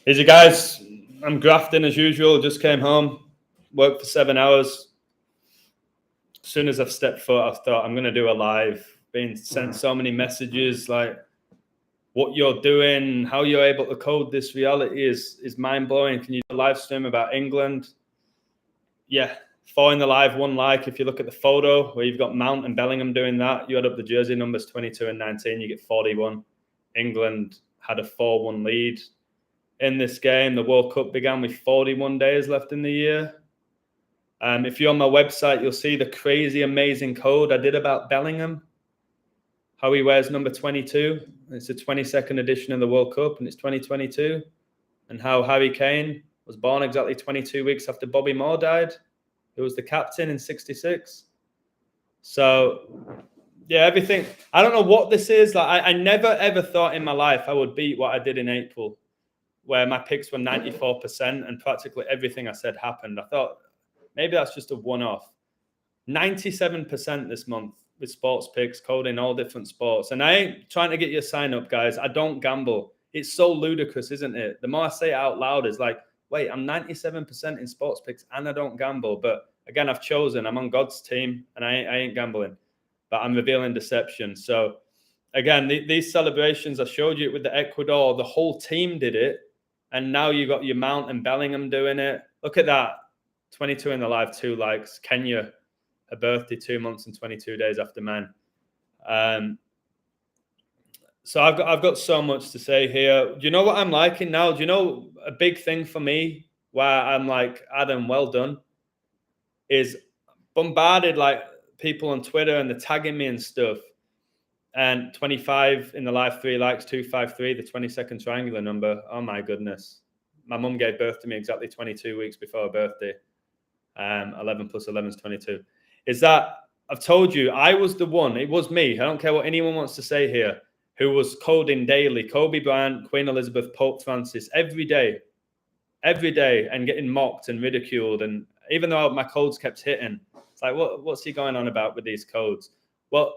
Easy, guys. I'm grafting as usual. Just came home, worked for 7 hours. As soon as I've stepped foot, I thought I'm going to do a live. Being sent so many messages like what you're doing, how you're able to code this reality is mind-blowing. Can you do a live stream about England? Yeah, 4 in the live, 1 like. If you look at the photo where you've got Mount and Bellingham doing that, you add up the jersey numbers 22 and 19, you get 41. England had a 4-1 lead in this game. The World Cup began with 41 days left in the year. If you're on my website, you'll see the crazy, amazing code I did about Bellingham, how he wears number 22. It's a 22nd edition of the World Cup, and it's 2022. And how Harry Kane was born exactly 22 weeks after Bobby Moore died, who was the captain in '66. So, yeah, everything. I don't know what this is. Like, I never, ever thought in my life I would beat what I did in April, where my picks were 94% and practically everything I said happened. I thought maybe that's just a one-off. 97% this month with sports picks, coding all different sports. And I ain't trying to get you a sign up, guys. I don't gamble. It's so ludicrous, isn't it? The more I say it out loud, it's like, wait, I'm 97% in sports picks and I don't gamble. But again, I've chosen. I'm on God's team and I ain't gambling. But I'm revealing deception. So again, these celebrations, I showed you with the Ecuador, the whole team did it. And now you got your Mount and Bellingham doing it. Look at that. 22 in the live, 2 likes. Kenya, her birthday 2 months and 22 days after mine. So I've got so much to say here. Do you know what I'm liking now? Do you know a big thing for me where I'm like, Adam, well done, is bombarded like people on Twitter and they're tagging me and stuff. And 25 in the live, 3 likes, 253, the 22nd triangular number. Oh my goodness. My mum gave birth to me exactly 22 weeks before her birthday. 11 plus 11 is 22. Is that I've told you, I was the one, it was me. I don't care what anyone wants to say here, who was coding daily. Kobe Bryant, Queen Elizabeth, Pope Francis, every day, and getting mocked and ridiculed. And even though my codes kept hitting, it's like, what's he going on about with these codes? Well,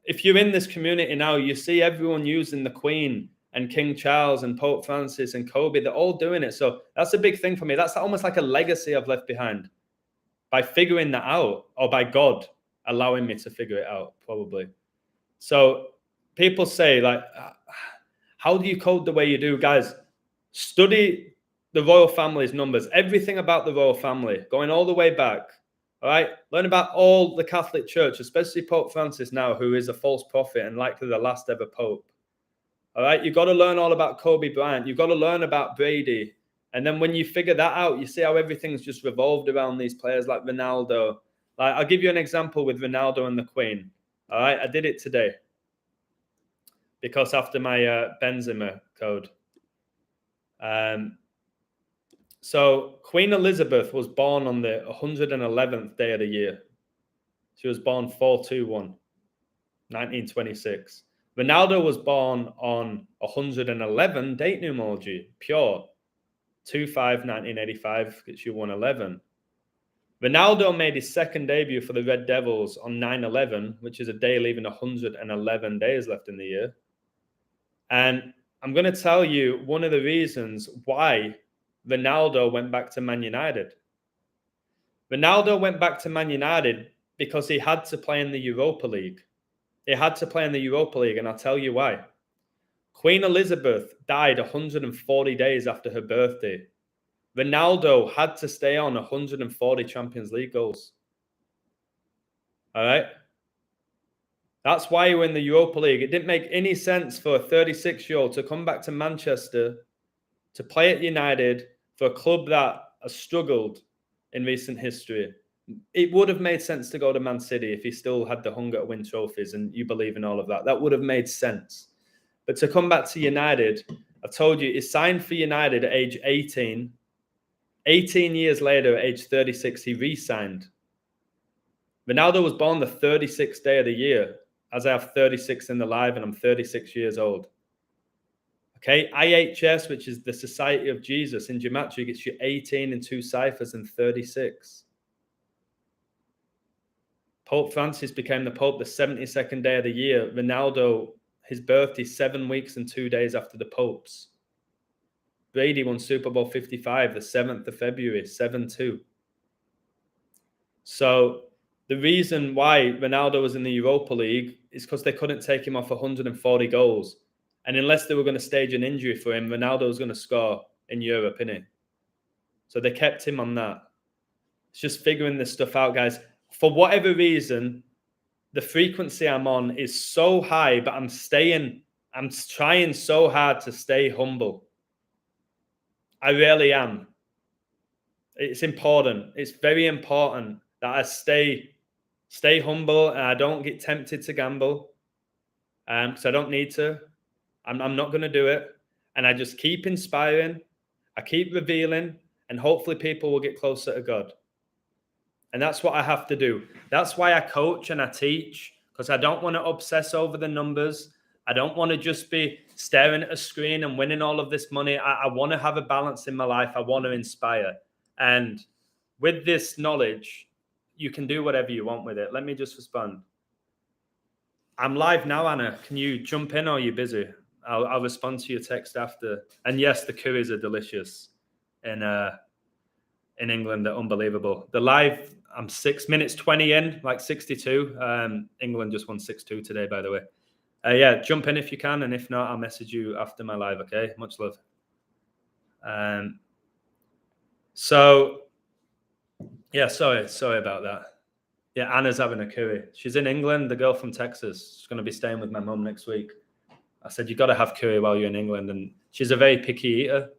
if you're in this community now, you see everyone using the Queen and King Charles and Pope Francis and Kobe. They're all doing it. So that's a big thing for me. That's almost like a legacy I've left behind by figuring that out, or by God allowing me to figure it out, probably. So people say, like, how do you code the way you do? Guys, study the royal family's numbers, everything about the royal family, going all the way back. All right, learn about all the Catholic Church, especially Pope Francis now, who is a false prophet and likely the last ever pope. All right, you've got to learn all about Kobe Bryant. You've got to learn about Brady. And then when you figure that out, you see how everything's just revolved around these players like Ronaldo. Like, I'll give you an example with Ronaldo and the Queen. All right, I did it today because after my Benzema code. So Queen Elizabeth was born on the 111th day of the year. She was born 421, 1926. Ronaldo was born on 111, date numerology, pure. 2/5/1985 gets you 111. Ronaldo made his second debut for the Red Devils on 9/11, which is a day leaving 111 days left in the year. And I'm going to tell you one of the reasons why Ronaldo went back to Man United. Ronaldo went back to Man United because he had to play in the Europa League. He had to play in the Europa League, and I'll tell you why. Queen Elizabeth died 140 days after her birthday. Ronaldo had to stay on 140 Champions League goals. All right? That's why you were in the Europa League. It didn't make any sense for a 36-year-old to come back to Manchester to play at United for a club that has struggled in recent history. It would have made sense to go to Man City if he still had the hunger to win trophies and you believe in all of that. That would have made sense. But to come back to United, I've told you, he signed for United at age 18. 18 years later, at age 36, he re-signed. Ronaldo was born the 36th day of the year, as I have 36 in the live and I'm 36 years old. Okay, IHS, which is the Society of Jesus in Gematria, gets you 18 in 2 ciphers and 36. Pope Francis became the Pope the 72nd day of the year. Ronaldo, his birthday, 7 weeks and 2 days after the Pope's Brady won Super Bowl 55, the 7th of February, 7-2. So the reason why Ronaldo was in the Europa League is because they couldn't take him off 140 goals. And unless they were going to stage an injury for him, Ronaldo was going to score in Europe, innit? So they kept him on that. It's just figuring this stuff out, guys. For whatever reason, the frequency I'm on is so high, but I'm trying so hard to stay humble. I really am. It's important. It's very important that I stay humble and I don't get tempted to gamble. Because I don't need to. I'm not going to do it. And I just keep inspiring. I keep revealing. And hopefully people will get closer to God. And that's what I have to do. That's why I coach and I teach. Because I don't want to obsess over the numbers. I don't want to just be staring at a screen and winning all of this money. I want to have a balance in my life. I want to inspire. And with this knowledge, you can do whatever you want with it. Let me just respond. I'm live now, Anna. Can you jump in or are you busy? I'll respond to your text after. And yes, the curries are delicious in England. They're unbelievable. The live, I'm 6 minutes 20 in, like 62. England just won 6-2 today, by the way. Yeah, jump in if you can. And if not, I'll message you after my live, okay? Much love. So, yeah, sorry about that. Yeah, Anna's having a curry. She's in England, the girl from Texas. She's going to be staying with my mum next week. I said, you got to have curry while you're in England. And she's a very picky eater,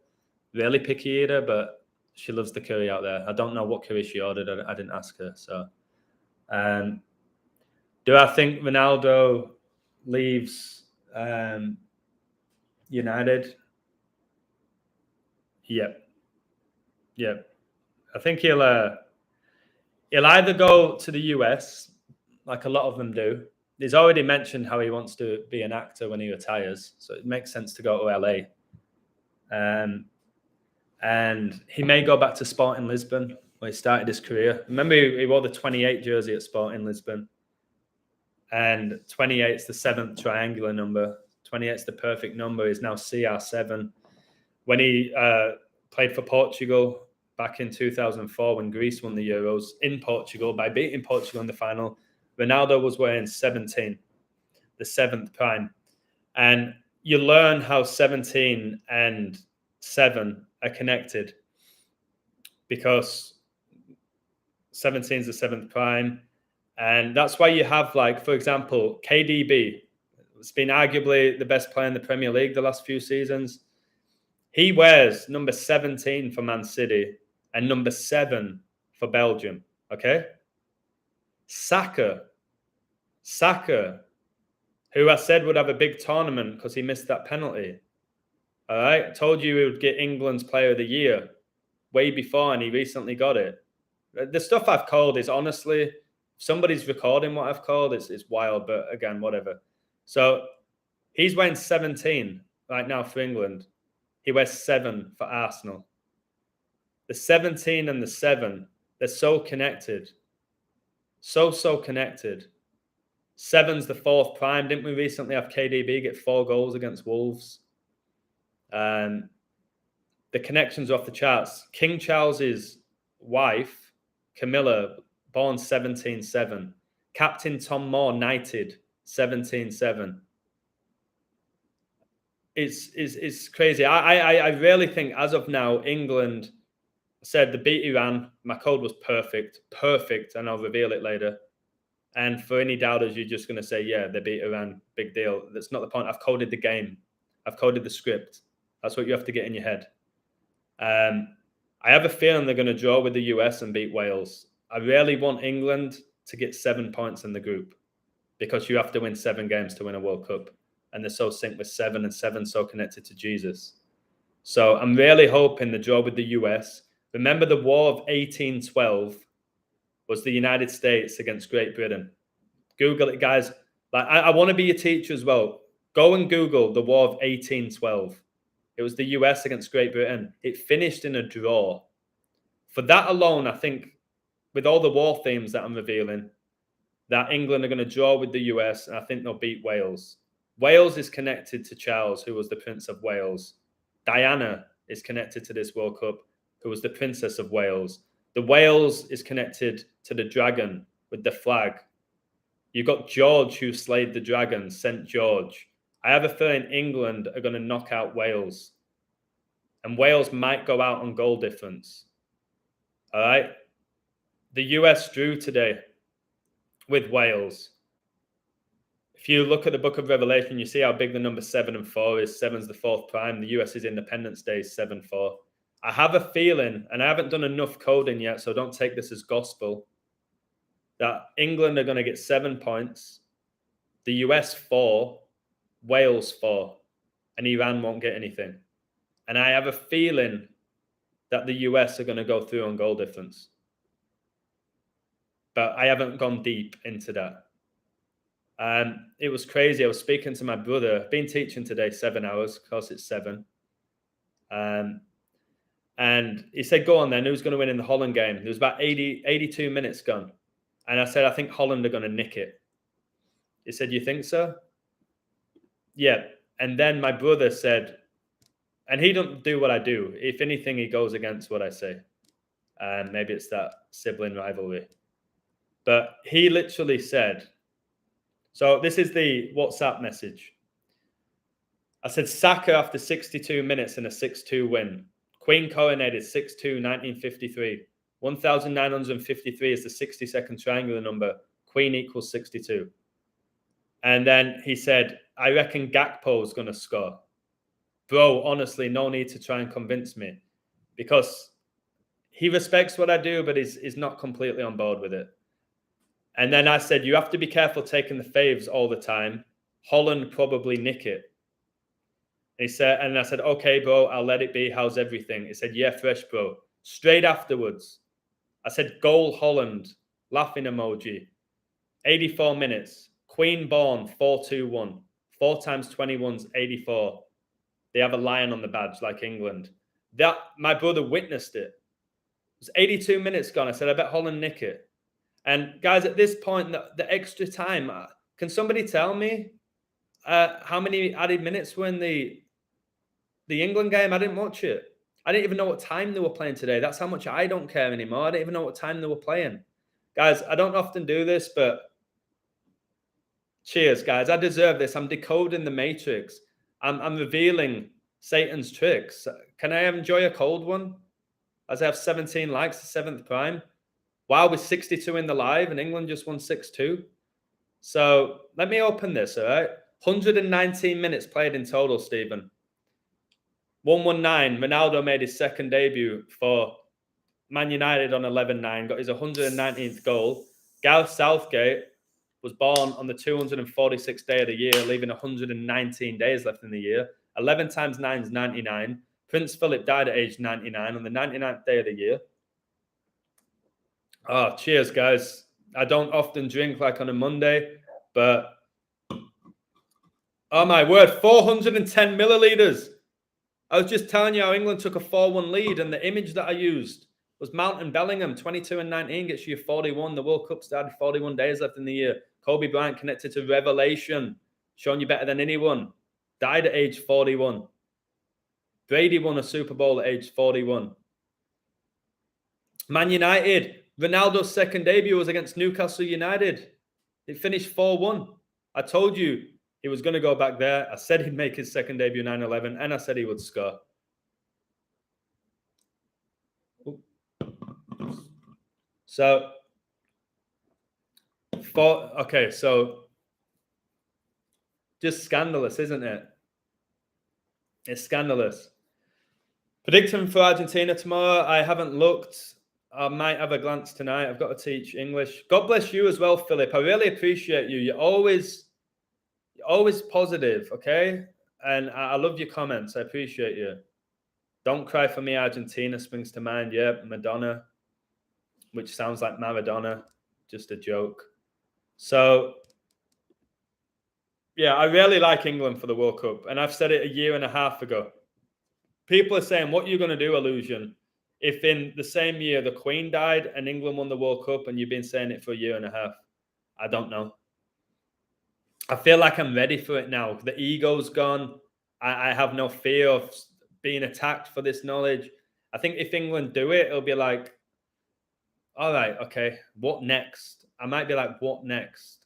really picky eater, but she loves the curry out there. I don't know what curry she ordered. I didn't ask her. So, do I think Ronaldo leaves United? Yep. I think he'll either go to the US, like a lot of them do. He's already mentioned how he wants to be an actor when he retires, so it makes sense to go to LA. And he may go back to Sporting Lisbon, where he started his career. Remember, he wore the 28 jersey at Sporting Lisbon. And 28 is the 7th triangular number. 28 is the perfect number. He's now CR7. When he played for Portugal back in 2004, when Greece won the Euros in Portugal by beating Portugal in the final, Ronaldo was wearing 17, the 7th prime. And you learn how 17 and 7 are connected because 17 is the 7th prime. And that's why you have, like, for example, KDB. It's been arguably the best player in the Premier League the last few seasons. He wears number 17 for Man City and number 7 for Belgium. Okay? Saka, who I said would have a big tournament because he missed that penalty. All right? I told you he would get England's Player of the Year way before, and he recently got it. The stuff I've called is honestly, if somebody's recording what I've called, it's wild, but again, whatever. So he's wearing 17 right now for England. He wears 7 for Arsenal. The 17 and the 7, they're so connected. So connected. 7's the 4th prime. Didn't we recently have KDB get 4 goals against Wolves? The connections are off the charts. King Charles's wife, Camilla, born 17-7. Captain Tom Moore, knighted 17-7. It's crazy. I really think as of now, England said they beat Iran. My code was perfect, and I'll reveal it later. And for any doubters, you're just going to say, yeah, they beat Iran, big deal. That's not the point. I've coded the game. I've coded the script. That's what you have to get in your head. I have a feeling they're going to draw with the US and beat Wales. I really want England to get 7 points in the group because you have to win 7 games to win a World Cup. And they're so synced with 7 and 7 so connected to Jesus. So I'm really hoping the draw with the US. Remember the War of 1812 was the United States against Great Britain. Google it, guys. Like I want to be a teacher as well. Go and Google the War of 1812. It was the US against Great Britain. It finished in a draw. For that alone, I think, with all the war themes that I'm revealing, that England are going to draw with the US, and I think they'll beat Wales. Wales is connected to Charles, who was the Prince of Wales. Diana is connected to this World Cup, who was the Princess of Wales. The Wales is connected to the dragon with the flag. You got George, who slayed the dragon, St. George. I have a feeling England are going to knock out Wales. And Wales might go out on goal difference. All right? The US drew today with Wales. If you look at the book of Revelation, you see how big the number 7 and 4 is. 7's the fourth prime. The US's Independence Day is 7-4. I have a feeling, and I haven't done enough coding yet, so don't take this as gospel, that England are going to get 7 points, the US 4, Wales 4, and Iran won't get anything. And I have a feeling that the US are going to go through on goal difference. But I haven't gone deep into that. It was crazy. I was speaking to my brother. I've been teaching today 7 hours, because it's 7. And he said, go on then, who's going to win in the Holland game? There was about 82 minutes gone. And I said, I think Holland are going to nick it. He said, you think so? Yeah. And then my brother said, and he don't do what I do. If anything, he goes against what I say. And maybe it's that sibling rivalry. But he literally said, so this is the WhatsApp message. I said, Saka after 62 minutes in a 6-2 win. Queen coronated 6-2, 1953. 1,953 is the 60-second triangular number. Queen equals 62. And then he said, I reckon Gakpo's going to score. Bro, honestly, no need to try and convince me. Because he respects what I do, but is not completely on board with it. And then I said, you have to be careful taking the faves all the time. Holland probably nick it. And he said, and I said, okay, bro, I'll let it be. How's everything? He said, yeah, fresh, bro. Straight afterwards, I said, goal Holland, laughing emoji. 84 minutes. Queen born 4-2-1. 4 times 21's 84. They have a lion on the badge like England. That my brother witnessed it. It was 82 minutes gone. I said, I bet Holland nick it. And guys, at this point, the extra time, can somebody tell me how many added minutes were in the England game? I didn't watch it. I didn't even know what time they were playing today. That's how much I don't care anymore. I didn't even know what time they were playing. Guys, I don't often do this, but cheers, guys. I deserve this. I'm decoding the matrix. I'm revealing Satan's tricks. Can I enjoy a cold one? As I have 17 likes, the 7th prime. Wow, with 62 in the live, and England just won 6-2. So let me open this, all right? 119 minutes played in total, Stephen. 119, Ronaldo made his second debut for Man United on 11-9, got his 119th goal. Gareth Southgate was born on the 246th day of the year, leaving 119 days left in the year. 11 times 9 is 99. Prince Philip died at age 99 on the 99th day of the year. Oh, cheers, guys. I don't often drink like on a Monday, but oh my word, 410 milliliters. I was just telling you how England took a 4-1 lead, and the image that I used was Mount and Bellingham. 22 and 19 gets you 41. The World Cup started 41 days left in the year. Kobe Bryant connected to revelation, showing you better than anyone. Died at age 41. Brady won a Super Bowl at age 41. Man United, Ronaldo's second debut was against Newcastle United. It finished 4-1. I told you he was going to go back there. I said he'd make his second debut 9-11, and I said he would score. So, just scandalous, isn't it? It's scandalous. Prediction for Argentina tomorrow. I haven't looked. I might have a glance tonight. I've got to teach English. God bless you as well, Philip. I really appreciate you. You're always positive, okay? And I love your comments. I appreciate you. Don't cry for me, Argentina springs to mind. Yeah, Madonna, which sounds like Maradona. Just a joke. So, yeah, I really like England for the World Cup. And I've said it a year and a half ago. People are saying, what are you going to do, Illusion, if in the same year the Queen died and England won the World Cup, and you've been saying it for a year and a half? I don't know. I feel like I'm ready for it now. The ego's gone. I have no fear of being attacked for this knowledge. I think if England do it, it'll be like, all right, okay, what next? I might be like, what next?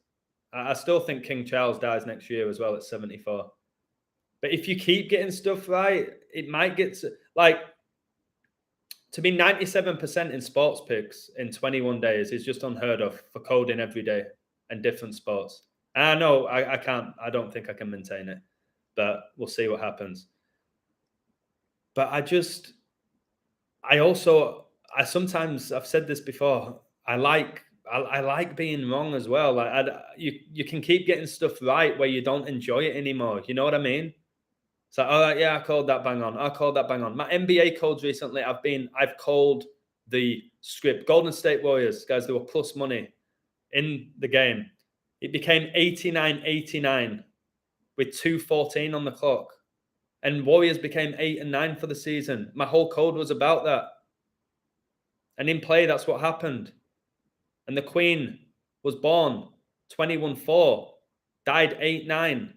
I still think King Charles dies next year as well at 74. But if you keep getting stuff right, it might get to, like, to be 97% in sports picks in 21 days is just unheard of for coding every day and different sports. And I know I can't, I don't think I can maintain it, but we'll see what happens. But sometimes, I've said this before, I like being wrong as well. Like you can keep getting stuff right where you don't enjoy it anymore. You know what I mean? It's like, all right, yeah, I called that bang on. I called that bang on. My NBA codes recently, I've called the script. Golden State Warriors, guys, they were plus money in the game. It became 89-89 with 2:14 on the clock. And Warriors became 8 and 9 for the season. My whole code was about that. And in play, that's what happened. And the Queen was born 21-4, died 8-9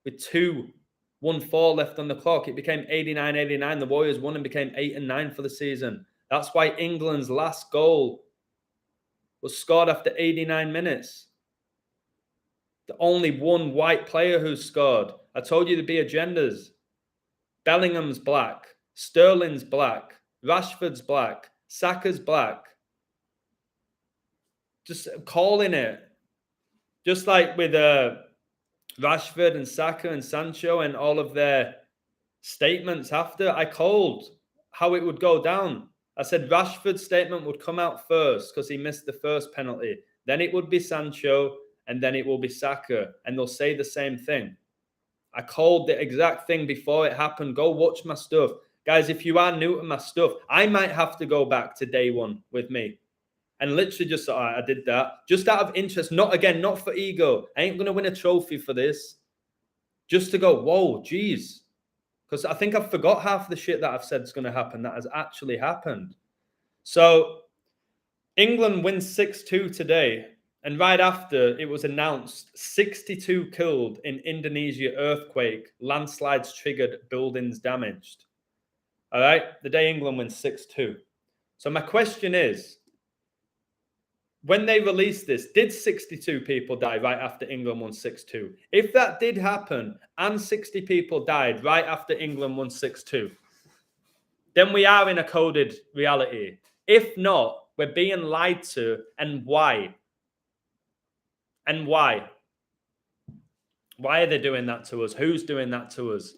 with 2:14 left on the clock. It became 89-89. The Warriors won and became 8 and 9 for the season. That's why England's last goal was scored after 89 minutes. The only one white player who scored. I told you to be agendas. Bellingham's black. Sterling's black. Rashford's black. Saka's black. Just calling it. Just like with Rashford and Saka and Sancho and all of their statements after, I called how it would go down. I said Rashford's statement would come out first because he missed the first penalty. Then it would be Sancho, and then it will be Saka, and they'll say the same thing. I called the exact thing before it happened. Go watch my stuff. Guys, if you are new to my stuff, I might have to go back to day one with me. And literally just, all right, I did that. Just out of interest, not for ego. I ain't going to win a trophy for this. Just to go, whoa, geez. Because I think I've forgot half the shit that I've said is going to happen that has actually happened. So England wins 6-2 today. And right after, it was announced 62 killed in Indonesia earthquake, landslides triggered, buildings damaged. All right, the day England wins 6-2. So my question is, when they released this, did 62 people die right after England won 6-2? If that did happen and 60 people died right after England won 6-2, then we are in a coded reality. If not, we're being lied to. And why? And why? Why are they doing that to us? Who's doing that to us?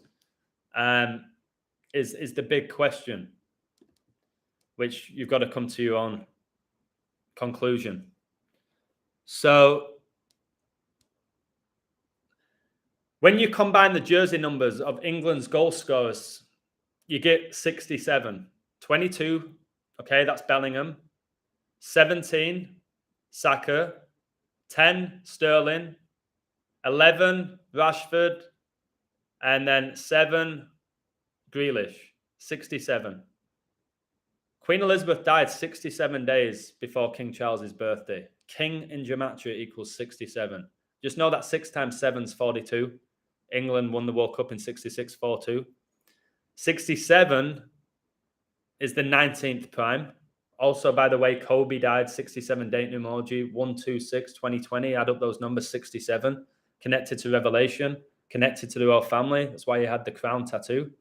Is the big question, which you've got to come to your own conclusion. So when you combine the jersey numbers of England's goal scorers, you get 67. 22, okay, that's Bellingham. 17, Saka. 10, Sterling. 11, Rashford. And then 7, Grealish. 67. Queen Elizabeth died 67 days before King Charles's birthday. King in gematria equals 67. Just know that 6 times 7 is 42. England won the World Cup in 66, 4-2. 67 is the 19th prime. Also, by the way, Kobe died 67, date pneumonology, 1/26/2020. Add up those numbers, 67. Connected to Revelation, connected to the royal family. That's why he had the crown tattoo.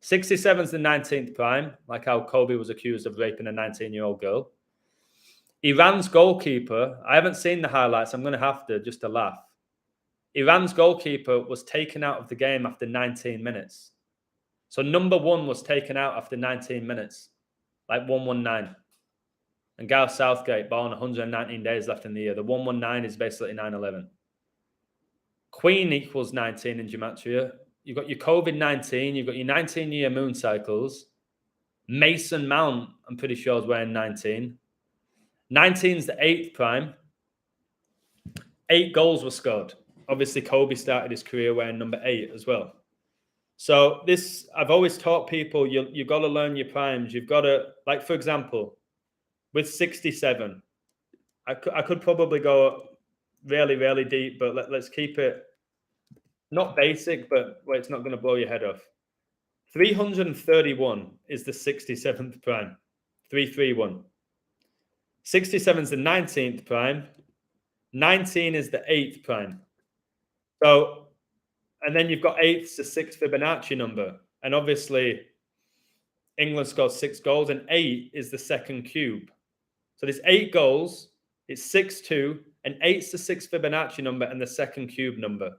67 is the 19th prime, like how Kobe was accused of raping a 19-year-old girl. Iran's goalkeeper, I haven't seen the highlights. I'm going to have to, just to laugh. Iran's goalkeeper was taken out of the game after 19 minutes. So number 1 was taken out after 19 minutes, like 119. And Gareth Southgate, born 119 days left in the year. The 119 is basically 9/11. Queen equals 19 in gematria. You've got your COVID-19. You've got your 19-year moon cycles. Mason Mount, I'm pretty sure, is wearing 19. 19 is the 8th prime. 8 goals were scored. Obviously, Kobe started his career wearing number 8 as well. So this, I've always taught people, you've got to learn your primes. You've got to, like, for example, with 67, I could probably go really, really deep, but let's keep it not basic, but where it's not going to blow your head off. 331 is the 67th prime. 331. 67 is the 19th prime. 19 is the 8th prime. So, and then you've got 8's the 6th Fibonacci number. And obviously, England scored 6 goals, and 8 is the second cube. So there's 8 goals, it's 6-2, and 8's the 6th Fibonacci number and the second cube number.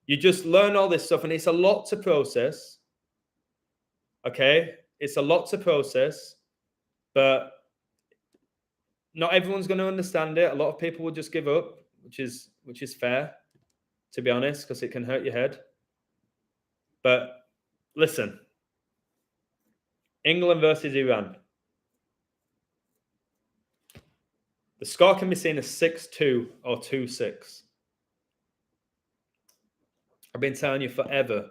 You just learn all this stuff, and it's a lot to process. Okay? It's a lot to process, but not everyone's going to understand it. A lot of people will just give up, which is fair, to be honest, because it can hurt your head. But listen, England versus Iran. The score can be seen as 6-2 or 2-6. I've been telling you forever,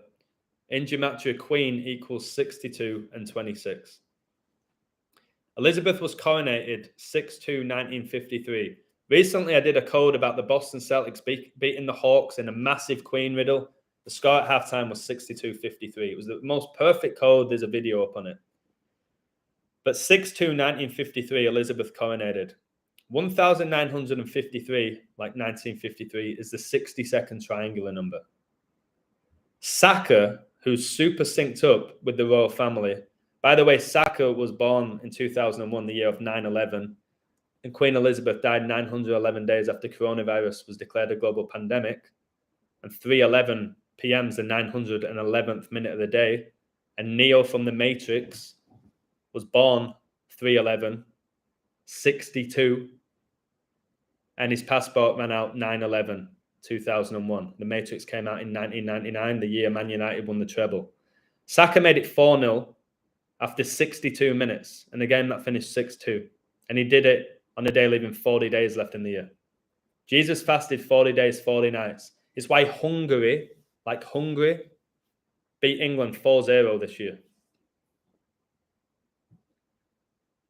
in gematria, Queen equals 62 and 26. Elizabeth was coronated 6-2, 1953. Recently, I did a code about the Boston Celtics beating the Hawks in a massive Queen riddle. The score at halftime was 62-53. It was the most perfect code. There's a video up on it. But 6-2, 1953, Elizabeth coronated. 1953, like 1953, is the 60-second triangular number. Saka, who's super synced up with the royal family. By the way, Saka was born in 2001, the year of 9/11, and Queen Elizabeth died 911 days after coronavirus was declared a global pandemic. And 3:11 p.m. is the 911th minute of the day. And Neo from The Matrix was born 3:11, 62, and his passport ran out 9/11, 2001. The Matrix came out in 1999, the year Man United won the treble. Saka made it 4-0 after 62 minutes, and the game that finished 6-2. And he did it on a day leaving 40 days left in the year. Jesus fasted 40 days, 40 nights. It's why Hungary, beat England 4-0 this year.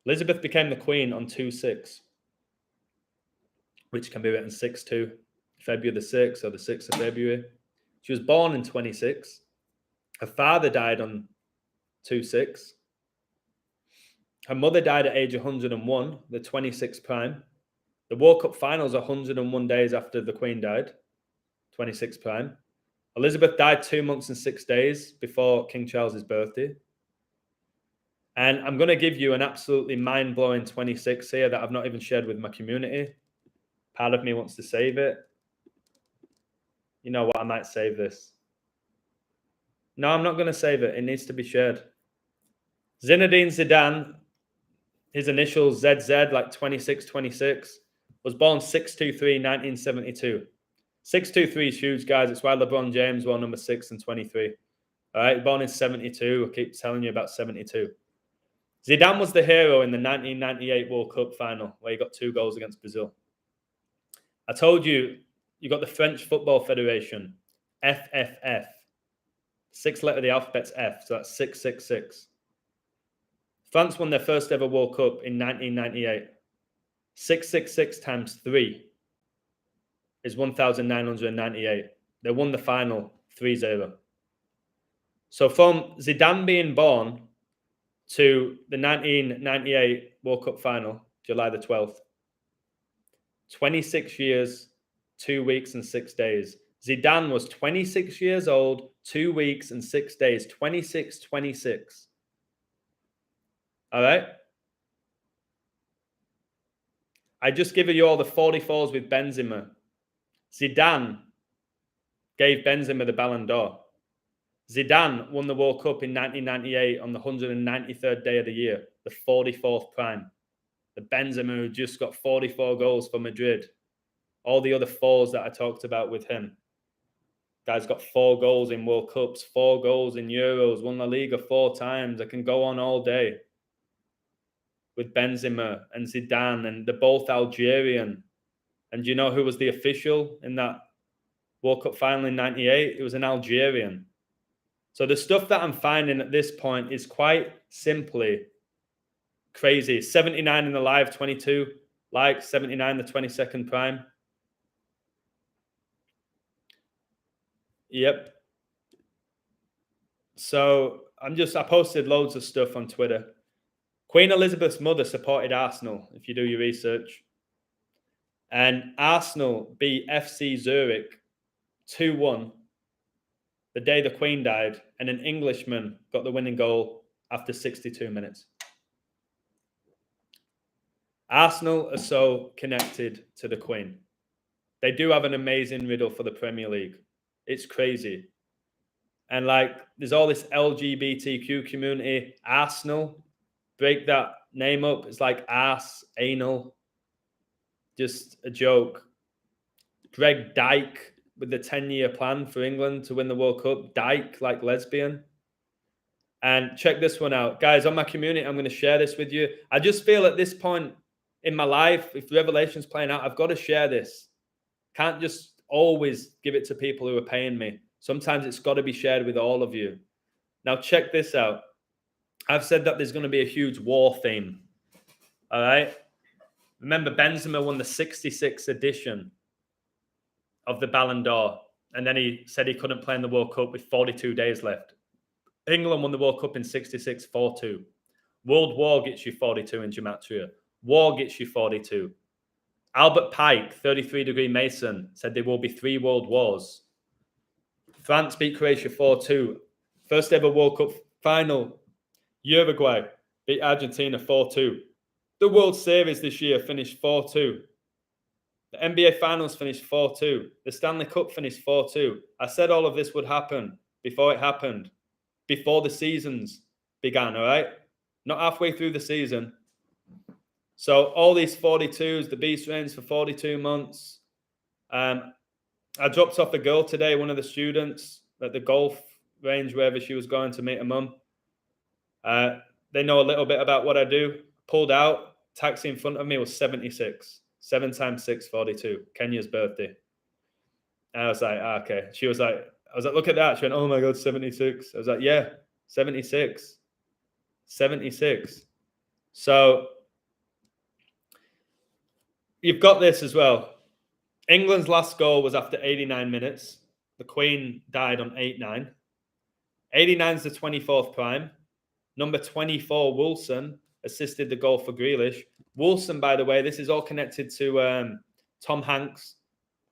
Elizabeth became the Queen on 2-6, which can be written 6-2, February the 6th or the 6th of February. She was born in 26. Her father died on 2-6. Her mother died at age 101, the 26th prime. The World Cup finals 101 days after the Queen died, 26th prime. Elizabeth died 2 months and 6 days before King Charles's birthday. And I'm going to give you an absolutely mind-blowing 26 here that I've not even shared with my community. Part of me wants to save it. You know what? I might save this. No, I'm not going to save it. It needs to be shared. Zinedine Zidane, his initials ZZ, like 2626, was born 623, 1972. 623 is huge, guys. It's why LeBron James wore number 6 and 23. All right, born in 72. I keep telling you about 72. Zidane was the hero in the 1998 World Cup final, where he got 2 goals against Brazil. I told you, you got the French Football Federation, FFF. 6th letter of the alphabet's F, so that's 666. France won their first ever World Cup in 1998. 666 times 3 is 1,998. They won the final 3-0. So from Zidane being born to the 1998 World Cup final, July the 12th, 26 years, 2 weeks and 6 days. Zidane was 26 years old, 2 weeks and 6 days. 26. All right? I just given you all the 44s with Benzema. Zidane gave Benzema the Ballon d'Or. Zidane won the World Cup in 1998 on the 193rd day of the year, the 44th prime. The Benzema who just got 44 goals for Madrid. All the other 4s that I talked about with him. Guy's got 4 goals in World Cups, 4 goals in Euros, won La Liga 4 times. I can go on all day with Benzema and Zidane, and they're both Algerian. And do you know who was the official in that World Cup final in 98? It was an Algerian. So the stuff that I'm finding at this point is quite simply crazy. 79 in the live, 22 likes, 79 the 22nd prime. Yep. So I posted loads of stuff on Twitter. Queen Elizabeth's mother supported Arsenal, if you do your research. And Arsenal beat FC Zurich 2-1 the day the Queen died, and an Englishman got the winning goal after 62 minutes. Arsenal are so connected to the Queen. They do have an amazing riddle for the Premier League. It's crazy. And like, there's all this LGBTQ community. Arsenal, break that name up. It's like arse, anal. Just a joke. Greg Dyke with the 10-year plan for England to win the World Cup. Dyke, like lesbian. And check this one out. Guys, on my community, I'm going to share this with you. I just feel at this point in my life, if Revelation's playing out, I've got to share this. Can't just always give it to people who are paying me. Sometimes it's got to be shared with all of you. Now, check this out. I've said that there's going to be a huge war theme. All right? Remember, Benzema won the 66th edition of the Ballon d'Or. And then he said he couldn't play in the World Cup with 42 days left. England won the World Cup in 66, 4-2. World War gets you 42 in Gematria. War gets you 42. Albert Pike, 33-degree Mason, said there will be 3 world wars. France beat Croatia 4-2. First ever World Cup final. Uruguay beat Argentina 4-2. The World Series this year finished 4-2. The NBA Finals finished 4-2. The Stanley Cup finished 4-2. I said all of this would happen before it happened. Before the seasons began, all right? Not halfway through the season. So all these 42s, the beast reigns for 42 months. I dropped off a girl today, one of the students, at the golf range, wherever she was going to meet her mum. They know a little bit about what I do. Pulled out. Taxi in front of me was 76. 7 times 6, 42. Kenya's birthday. And I was like, okay. She was like, I was like, look at that. She went, oh my God, 76. I was like, yeah, 76. 76. So you've got this as well. England's last goal was after 89 minutes. The Queen died on 8-9. 89 is the 24th prime. Number 24, Wilson, assisted the goal for Grealish. Wilson, by the way, this is all connected to Tom Hanks.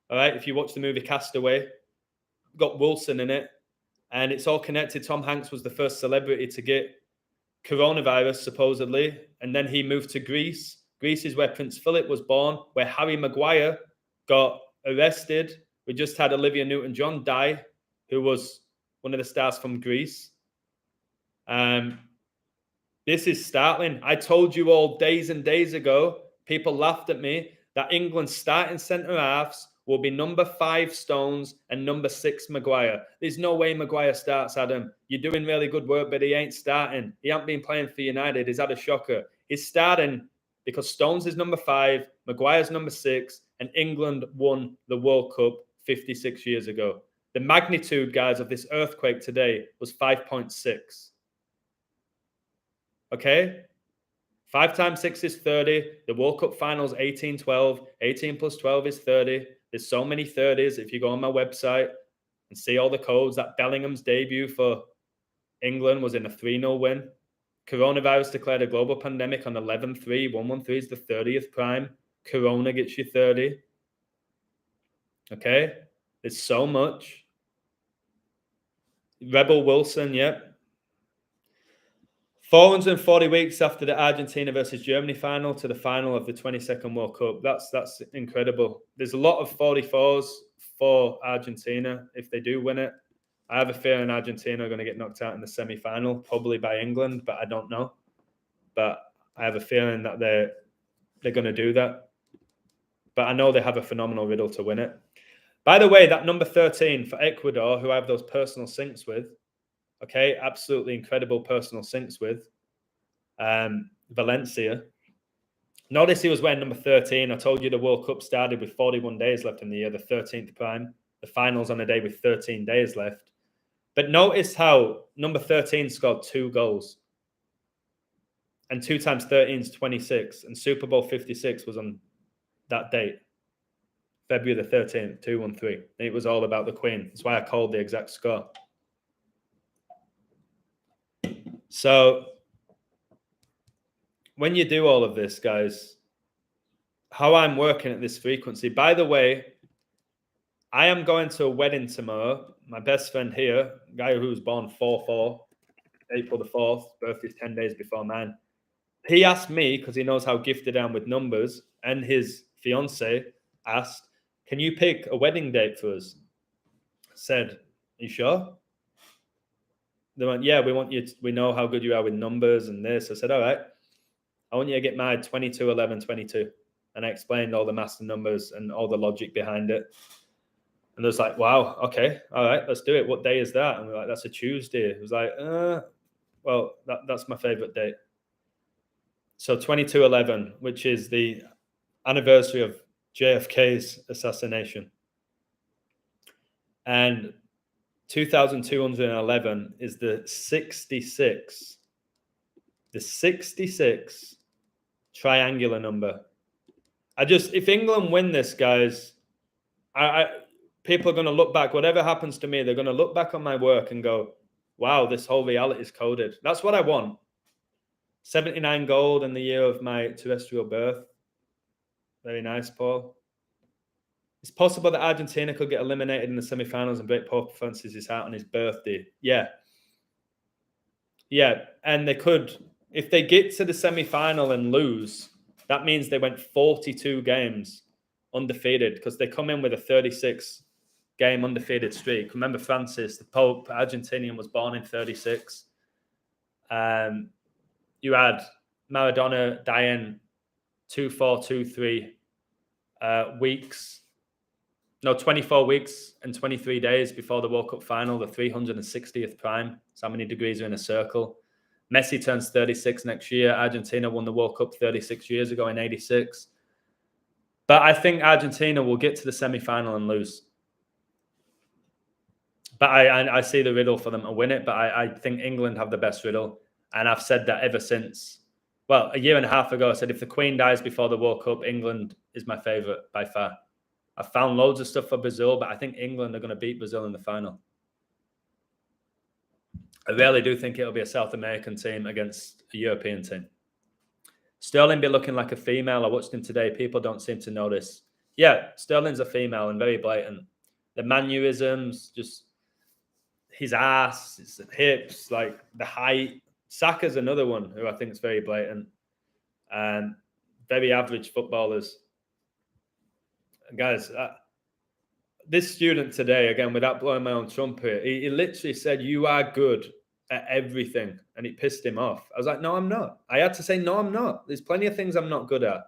All right, if you watch the movie Castaway, got Wilson in it, and it's all connected. Tom Hanks was the first celebrity to get coronavirus, supposedly, and then he moved to Greece. Greece is where Prince Philip was born, where Harry Maguire got arrested. We just had Olivia Newton-John die, who was one of the stars from Greece. This is startling. I told you all days and days ago, people laughed at me, that England's starting centre-halves will be number 5 Stones and number 6 Maguire. There's no way Maguire starts, Adam. You're doing really good work, but he ain't starting. He ain't been playing for United. He's had a shocker. He's starting because Stones is number 5, Maguire's number 6, and England won the World Cup 56 years ago. The magnitude, guys, of this earthquake today was 5.6. Okay? 5 times 6 is 30. The World Cup finals 18-12. 18 plus 12 is 30. There's so many 30s. If you go on my website and see all the codes, that Bellingham's debut for England was in a 3-0 win. Coronavirus declared a global pandemic on 11-3. 113 is the 30th prime. Corona gets you 30. Okay? There's so much. Rebel Wilson, yep. 440 weeks after the Argentina versus Germany final to the final of the 22nd World Cup. That's incredible. There's a lot of 44s for Argentina if they do win it. I have a feeling Argentina are going to get knocked out in the semi-final, probably by England, but I don't know. But I have a feeling that they're going to do that. But I know they have a phenomenal riddle to win it. By the way, that number 13 for Ecuador, who I have those personal syncs with, okay, absolutely incredible personal syncs with Valencia. Notice he was wearing number 13. I told you the World Cup started with 41 days left in the year, the 13th prime. The finals on a day with 13 days left. But notice how number 13 scored 2 goals. And 2 times 13 is 26. And Super Bowl 56 was on that date. February the 13th, 2-1-3. And it was all about the Queen. That's why I called the exact score. So when you do all of this, guys, how I'm working at this frequency, by the way, I am going to a wedding tomorrow. My best friend here, guy who was born 4/4, April the 4th, birthday's 10 days before mine. He asked me, because he knows how gifted I am with numbers, and his fiance asked, can you pick a wedding date for us? I said, you sure? They went, yeah, we know how good you are with numbers and this. I said, all right, I want you to get married 22, 11, 22. And I explained all the master numbers and all the logic behind it. And it was like, wow, okay, all right, let's do it. What day is that? And we're like, that's a Tuesday. It was like, well, that's my favorite date. So 22/11, which is the anniversary of JFK's assassination. And 2211 is the 66 triangular number. If England win this, guys, people are going to look back, whatever happens to me, they're going to look back on my work and go, wow, this whole reality is coded. That's what I want. 79 gold in the year of my terrestrial birth. Very nice, Paul. It's possible that Argentina could get eliminated in the semi-finals and break Paul Francis' heart on his birthday. Yeah. Yeah, and they could, if they get to the semi-final and lose, that means they went 42 games undefeated because they come in with a 36-game undefeated streak. Remember Francis, the Pope, Argentinian, was born in 36. You had Maradona dying 24 24 weeks and 23 days before the World Cup final, the 360th prime. So how many degrees are in a circle? Messi turns 36 next year. Argentina won the World Cup 36 years ago in 86. But I think Argentina will get to the semi-final and lose. But I see the riddle for them to win it. But I think England have the best riddle. And I've said that ever since. Well, a year and a half ago, I said if the Queen dies before the World Cup, England is my favourite by far. I found loads of stuff for Brazil, but I think England are going to beat Brazil in the final. I really do think it'll be a South American team against a European team. Sterling be looking like a female. I watched him today. People don't seem to notice. Yeah, Sterling's a female and very blatant. The mannerisms, just his ass, his hips, like the height. Saka's another one who I think is very blatant. Very average footballers. Guys, this student today, again, without blowing my own trumpet, he literally said, you are good at everything. And it pissed him off. I was like, no, I'm not. I had to say, no, I'm not. There's plenty of things I'm not good at.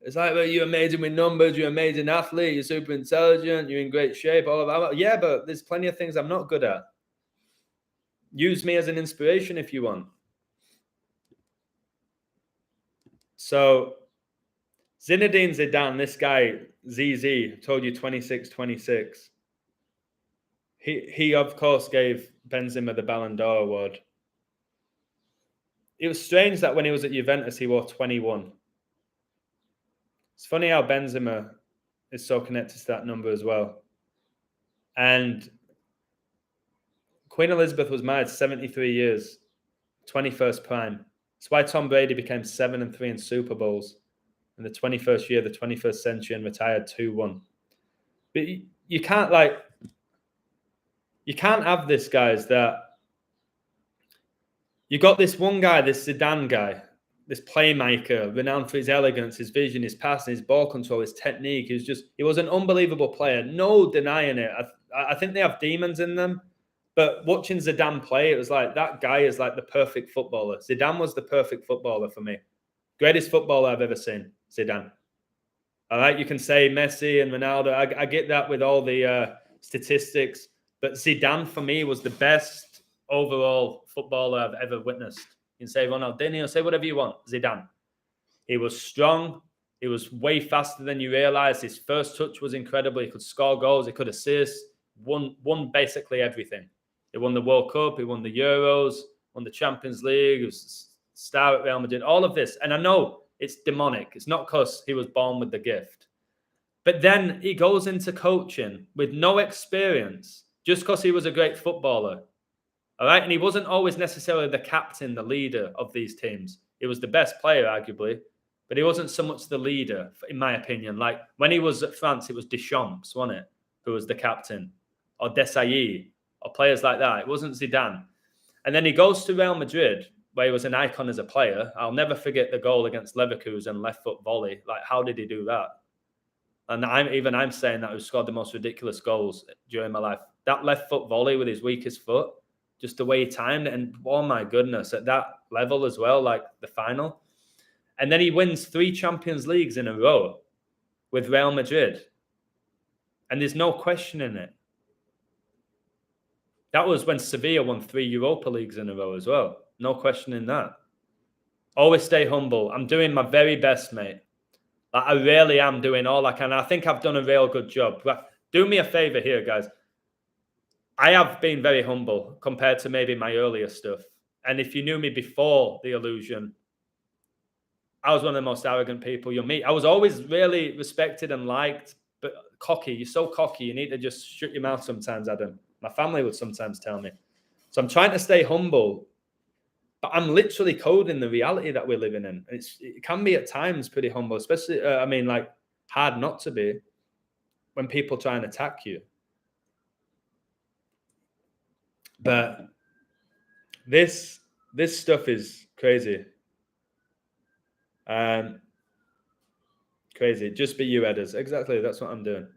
It's like, well, you're amazing with numbers. You're an amazing athlete. You're super intelligent. You're in great shape. All of that. Yeah, but there's plenty of things I'm not good at. Use me as an inspiration if you want. So Zinedine Zidane, this guy, ZZ, told you 26-26. He of course gave Benzema the Ballon d'Or award. It was strange that when he was at Juventus, he wore 21. It's funny how Benzema is so connected to that number as well. And Queen Elizabeth was married 73 years, 21st prime. That's why Tom Brady became 7-3 in Super Bowls in the 21st year, the 21st century, and retired 2-1. But you can't have this, guys, that you got this one guy, this Zidane guy, this playmaker, renowned for his elegance, his vision, his passing, his ball control, his technique. He was an unbelievable player. No denying it. I think they have demons in them. But watching Zidane play, it was like that guy is like the perfect footballer. Zidane was the perfect footballer for me. Greatest footballer I've ever seen, Zidane. All right, you can say Messi and Ronaldo. I get that with all the statistics. But Zidane, for me, was the best overall footballer I've ever witnessed. You can say Ronaldinho, say whatever you want. Zidane. He was strong. He was way faster than you realize. His first touch was incredible. He could score goals. He could assist. Won basically everything. He won the World Cup. He won the Euros. Won the Champions League. He was a star at Real Madrid. All of this. And I know it's demonic. It's not because he was born with the gift. But then he goes into coaching with no experience just because he was a great footballer. All right. And he wasn't always necessarily the captain, the leader of these teams. He was the best player, arguably, but he wasn't so much the leader, in my opinion. Like when he was at France, it was Deschamps, wasn't it, who was the captain, or Desailly, or players like that. It wasn't Zidane. And then he goes to Real Madrid, where he was an icon as a player. I'll never forget the goal against Leverkusen, left foot volley. Like, how did he do that? And I'm saying that he scored the most ridiculous goals during my life. That left foot volley with his weakest foot, just the way he timed it. And oh my goodness, at that level as well, like the final. And then he wins 3 Champions Leagues in a row with Real Madrid. And there's no question in it. That was when Sevilla won 3 Europa Leagues in a row as well. No question in that. Always stay humble. I'm doing my very best, mate. Like, I really am doing all I can. I think I've done a real good job. But do me a favor here, guys. I have been very humble compared to maybe my earlier stuff. And if you knew me before the illusion, I was one of the most arrogant people you'll meet. I was always really respected and liked, but cocky. You're so cocky. You need to just shut your mouth sometimes, Adam. My family would sometimes tell me. So I'm trying to stay humble, but I'm literally coding the reality that we're living in. It can be at times pretty humble, especially, like hard not to be when people try and attack you. But this stuff is crazy. Crazy. Just be you, Edders. Exactly. That's what I'm doing.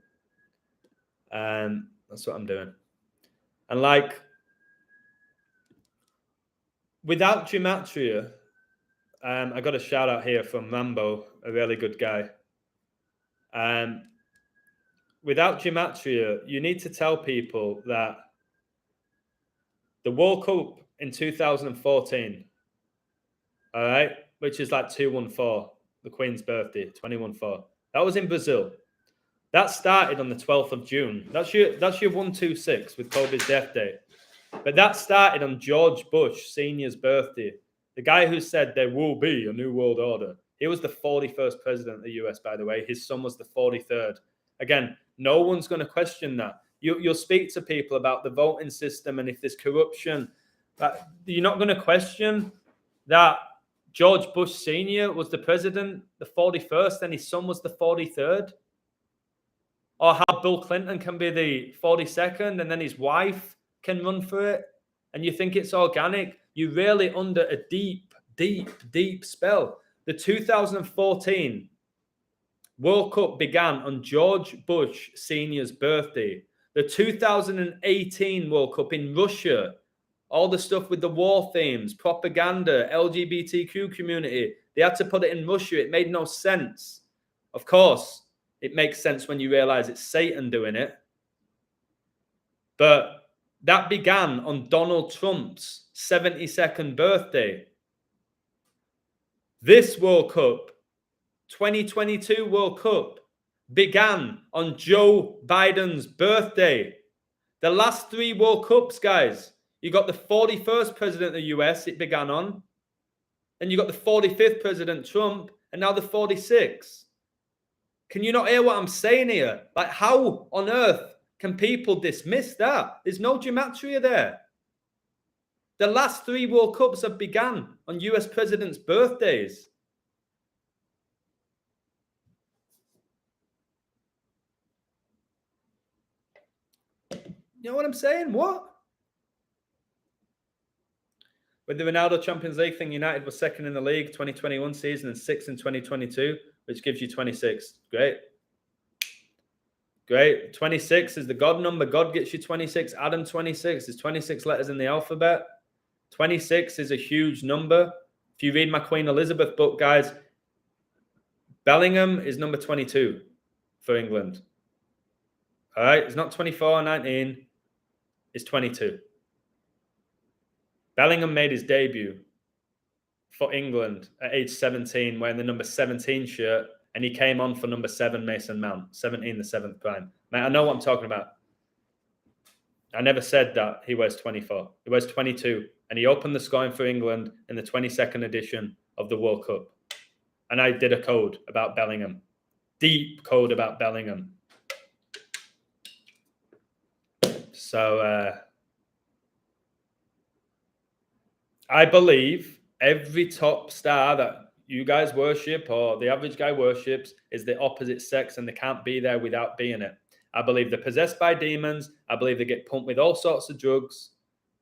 That's what I'm doing. And like, without gematria, I got a shout out here from Rambo, a really good guy. Without gematria, you need to tell people that the World Cup in 2014, all right, which is like 214, the Queen's birthday, 214. That was in Brazil. That started on the 12th of June. That's your 126 with Kobe's death date. But that started on George Bush Sr.'s birthday. The guy who said there will be a new world order. He was the 41st president of the US, by the way. His son was the 43rd. Again, no one's going to question that. You'll speak to people about the voting system and if there's corruption. But you're not going to question that George Bush Sr. was the president, the 41st, and his son was the 43rd. Or how Bill Clinton can be the 42nd and then his wife can run for it. And you think it's organic. You're really under a deep, deep, deep spell. The 2014 World Cup began on George Bush Sr.'s birthday. The 2018 World Cup in Russia, all the stuff with the war themes, propaganda, LGBTQ community, they had to put it in Russia. It made no sense. Of course, it makes sense when you realize it's Satan doing it. But that began on Donald Trump's 72nd birthday. This World Cup, 2022 World Cup, began on Joe Biden's birthday. The last 3 World Cups, guys, you got the 41st president of the US, it began on. Then you got the 45th president, Trump, and now the 46th. Can you not hear what I'm saying here? Like, how on earth can people dismiss that? There's no gematria there. The last 3 World Cups have begun on US presidents' birthdays. You know what I'm saying? What? With the Ronaldo Champions League thing, United was second in the league 2021 season and 6th in 2022, which gives you 26. Great. Great. 26 is the God number. God gets you 26. Adam 26. There's 26 letters in the alphabet. 26 is a huge number. If you read my Queen Elizabeth book, guys, Bellingham is number 22 for England. All right. It's not 24 or 19. It's 22. Bellingham made his debut for England at age 17 wearing the number 17 shirt, and he came on for number 7, Mason Mount, 17, the 7th prime. Mate, I know what I'm talking about. I never said that he wears 24. He wears 22, and he opened the scoring for England in the 22nd edition of the World Cup. And I did a code about Bellingham. Deep code about Bellingham. So, I believe every top star that you guys worship or the average guy worships is the opposite sex, and they can't be there without being it. I believe they're possessed by demons. I believe they get pumped with all sorts of drugs,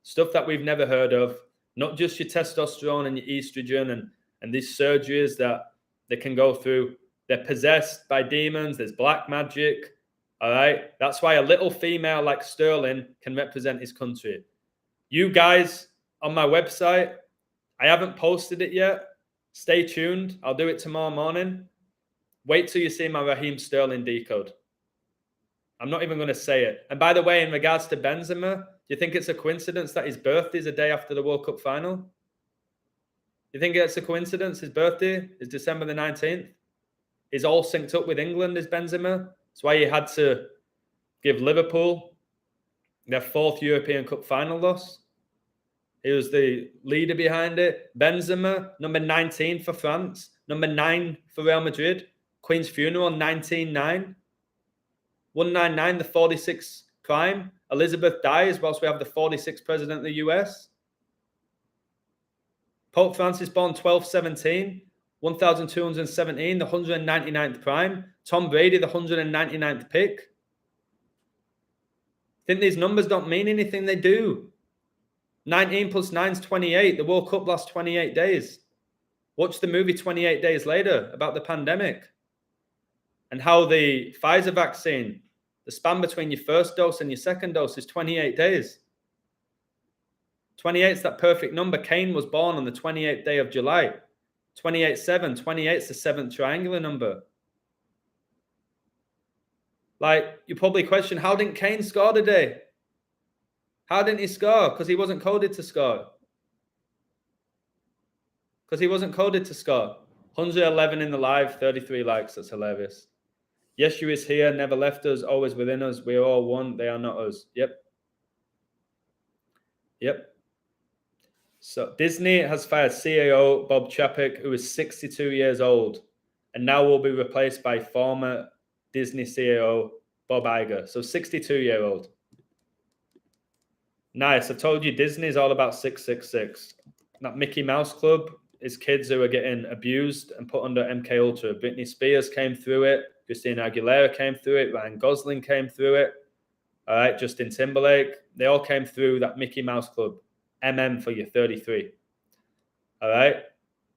stuff that we've never heard of, not just your testosterone and your estrogen and these surgeries that they can go through. They're possessed by demons. There's black magic. All right. That's why a little female like Sterling can represent his country. You guys on my website, I haven't posted it yet. Stay tuned. I'll do it tomorrow morning. Wait till you see my Raheem Sterling decode. I'm not even going to say it. And by the way, in regards to Benzema, do you think it's a coincidence that his birthday is a day after the World Cup final? You think it's a coincidence? His birthday is December the 19th. He's all synced up with England, is Benzema. That's why he had to give Liverpool their 4th European Cup final loss. He was the leader behind it. Benzema, number 19 for France, number 9 for Real Madrid. Queen's funeral, 19-9. 199, the 46th prime. Elizabeth dies whilst we have the 46th president of the US. Pope Francis born 1217, 1217, the 199th prime. Tom Brady, the 199th pick. Think these numbers don't mean anything? They do. 19 plus 9 is 28. The World Cup lasts 28 days. Watch the movie 28 Days Later about the pandemic and how the Pfizer vaccine, the span between your first dose and your second dose is 28 days. 28 is that perfect number. Cain was born on the 28th day of July. 28-7. 28 is the 7th triangular number. Like, you probably question, how didn't Cain score today? How didn't he score? Because he wasn't coded to score. Because he wasn't coded to score. 111 in the live, 33 likes. That's hilarious. Yeshua is here, never left us, always within us. We are all one. They are not us. Yep. So Disney has fired CEO Bob Chapek, who is 62 years old, and now will be replaced by former Disney CEO Bob Iger. So 62-year-old. Nice. I told you Disney is all about 666. That Mickey Mouse Club is kids who are getting abused and put under MK Ultra. Britney Spears came through it. Christina Aguilera came through it. Ryan Gosling came through it. All right. Justin Timberlake. They all came through that Mickey Mouse Club. MM for your 33. All right.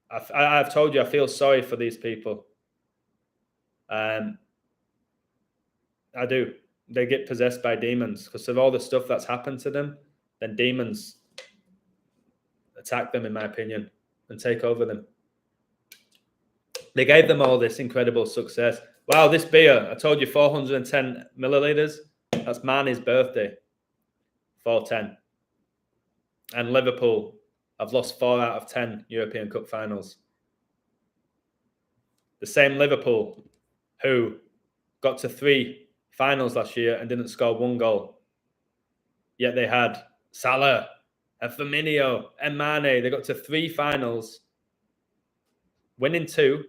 I've told you I feel sorry for these people. I do. They get possessed by demons because of all the stuff that's happened to them. Then demons attack them, in my opinion, and take over them. They gave them all this incredible success. Wow, this beer, I told you 410 milliliters. That's Marnie's birthday. 410. And Liverpool have lost 4 out of 10 European Cup finals. The same Liverpool who got to 3 finals last year and didn't score 1 goal. Yet they had Salah and Firmino and Mane. They got to 3 finals, winning 2.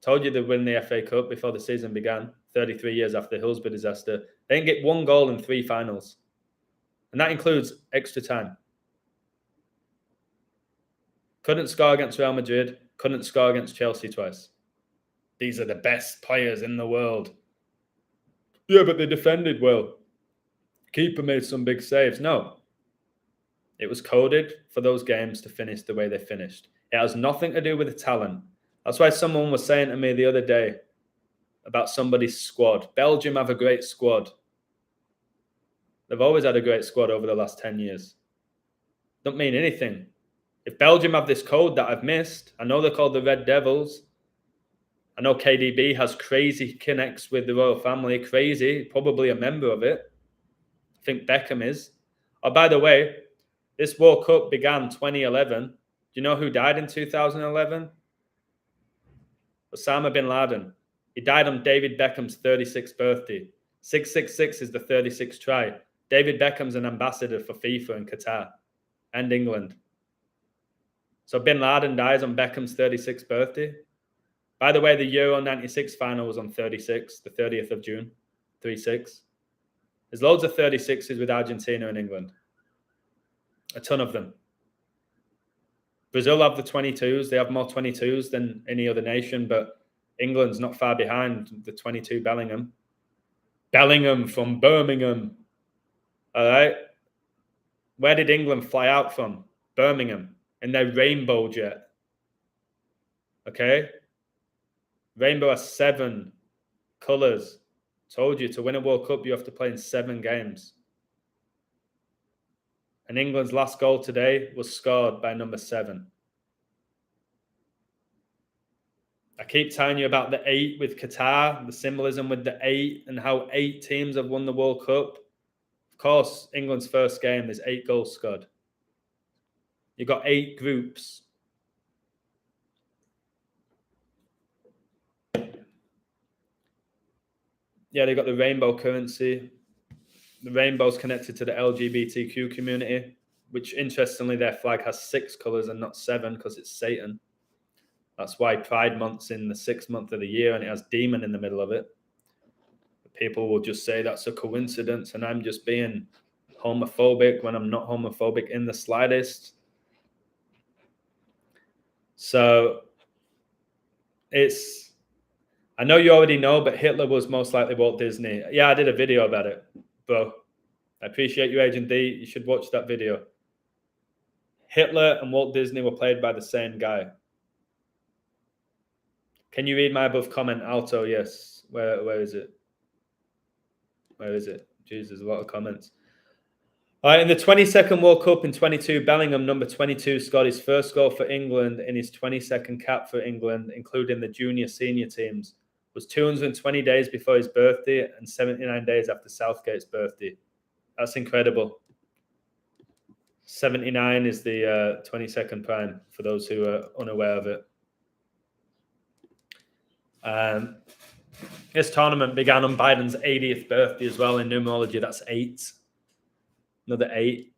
Told you they'd win the FA Cup before the season began, 33 years after the Hillsborough disaster. They didn't get 1 goal in 3 finals. And that includes extra time. Couldn't score against Real Madrid. Couldn't score against Chelsea twice. These are the best players in the world. Yeah, but they defended well. Keeper made some big saves. No. It was coded for those games to finish the way they finished. It has nothing to do with the talent. That's why someone was saying to me the other day about somebody's squad. Belgium have a great squad. They've always had a great squad over the last 10 years. Don't mean anything. If Belgium have this code that I've missed, I know they're called the Red Devils. I know KDB has crazy connects with the royal family. Crazy. Probably a member of it. I think Beckham is. Oh, by the way, this World Cup began 2011. Do you know who died in 2011? Osama bin Laden. He died on David Beckham's 36th birthday. 666 is the 36th try. David Beckham's an ambassador for FIFA in Qatar and England. So bin Laden dies on Beckham's 36th birthday. By the way, the Euro 96 final was on 36, the 30th of June, 3-6. There's loads of 36s with Argentina and England. A ton of them. Brazil have the 22s. They have more 22s than any other nation, but England's not far behind the 22 Bellingham. Bellingham from Birmingham. All right. Where did England fly out from? Birmingham in their rainbow jet. Okay. Rainbow has 7 colours. Told you, to win a World Cup, you have to play in 7 games. And England's last goal today was scored by number 7. I keep telling you about the 8 with Qatar, the symbolism with the 8 and how 8 teams have won the World Cup. Of course, England's first game, there's 8 goals scored. You've got 8 groups. Yeah, they've got the rainbow currency. The rainbow's connected to the LGBTQ community, which interestingly, their flag has 6 colours and not 7 because it's Satan. That's why Pride Month's in the 6th month of the year and it has demon in the middle of it. People will just say that's a coincidence and I'm just being homophobic when I'm not homophobic in the slightest. So I know you already know, but Hitler was most likely Walt Disney. Yeah, I did a video about it, bro. I appreciate you, Agent D. You should watch that video. Hitler and Walt Disney were played by the same guy. Can you read my above comment? Alto, yes. Where is it? Where is it? Jeez, there's a lot of comments. All right, in the 22nd World Cup in 22, Bellingham, number 22, scored his first goal for England in his 22nd cap for England, including the junior senior teams. It was 220 days before his birthday and 79 days after Southgate's birthday. That's incredible. 79 is the 22nd prime, for those who are unaware of it. This tournament began on Biden's 80th birthday as well. In numerology, that's 8. Another 8.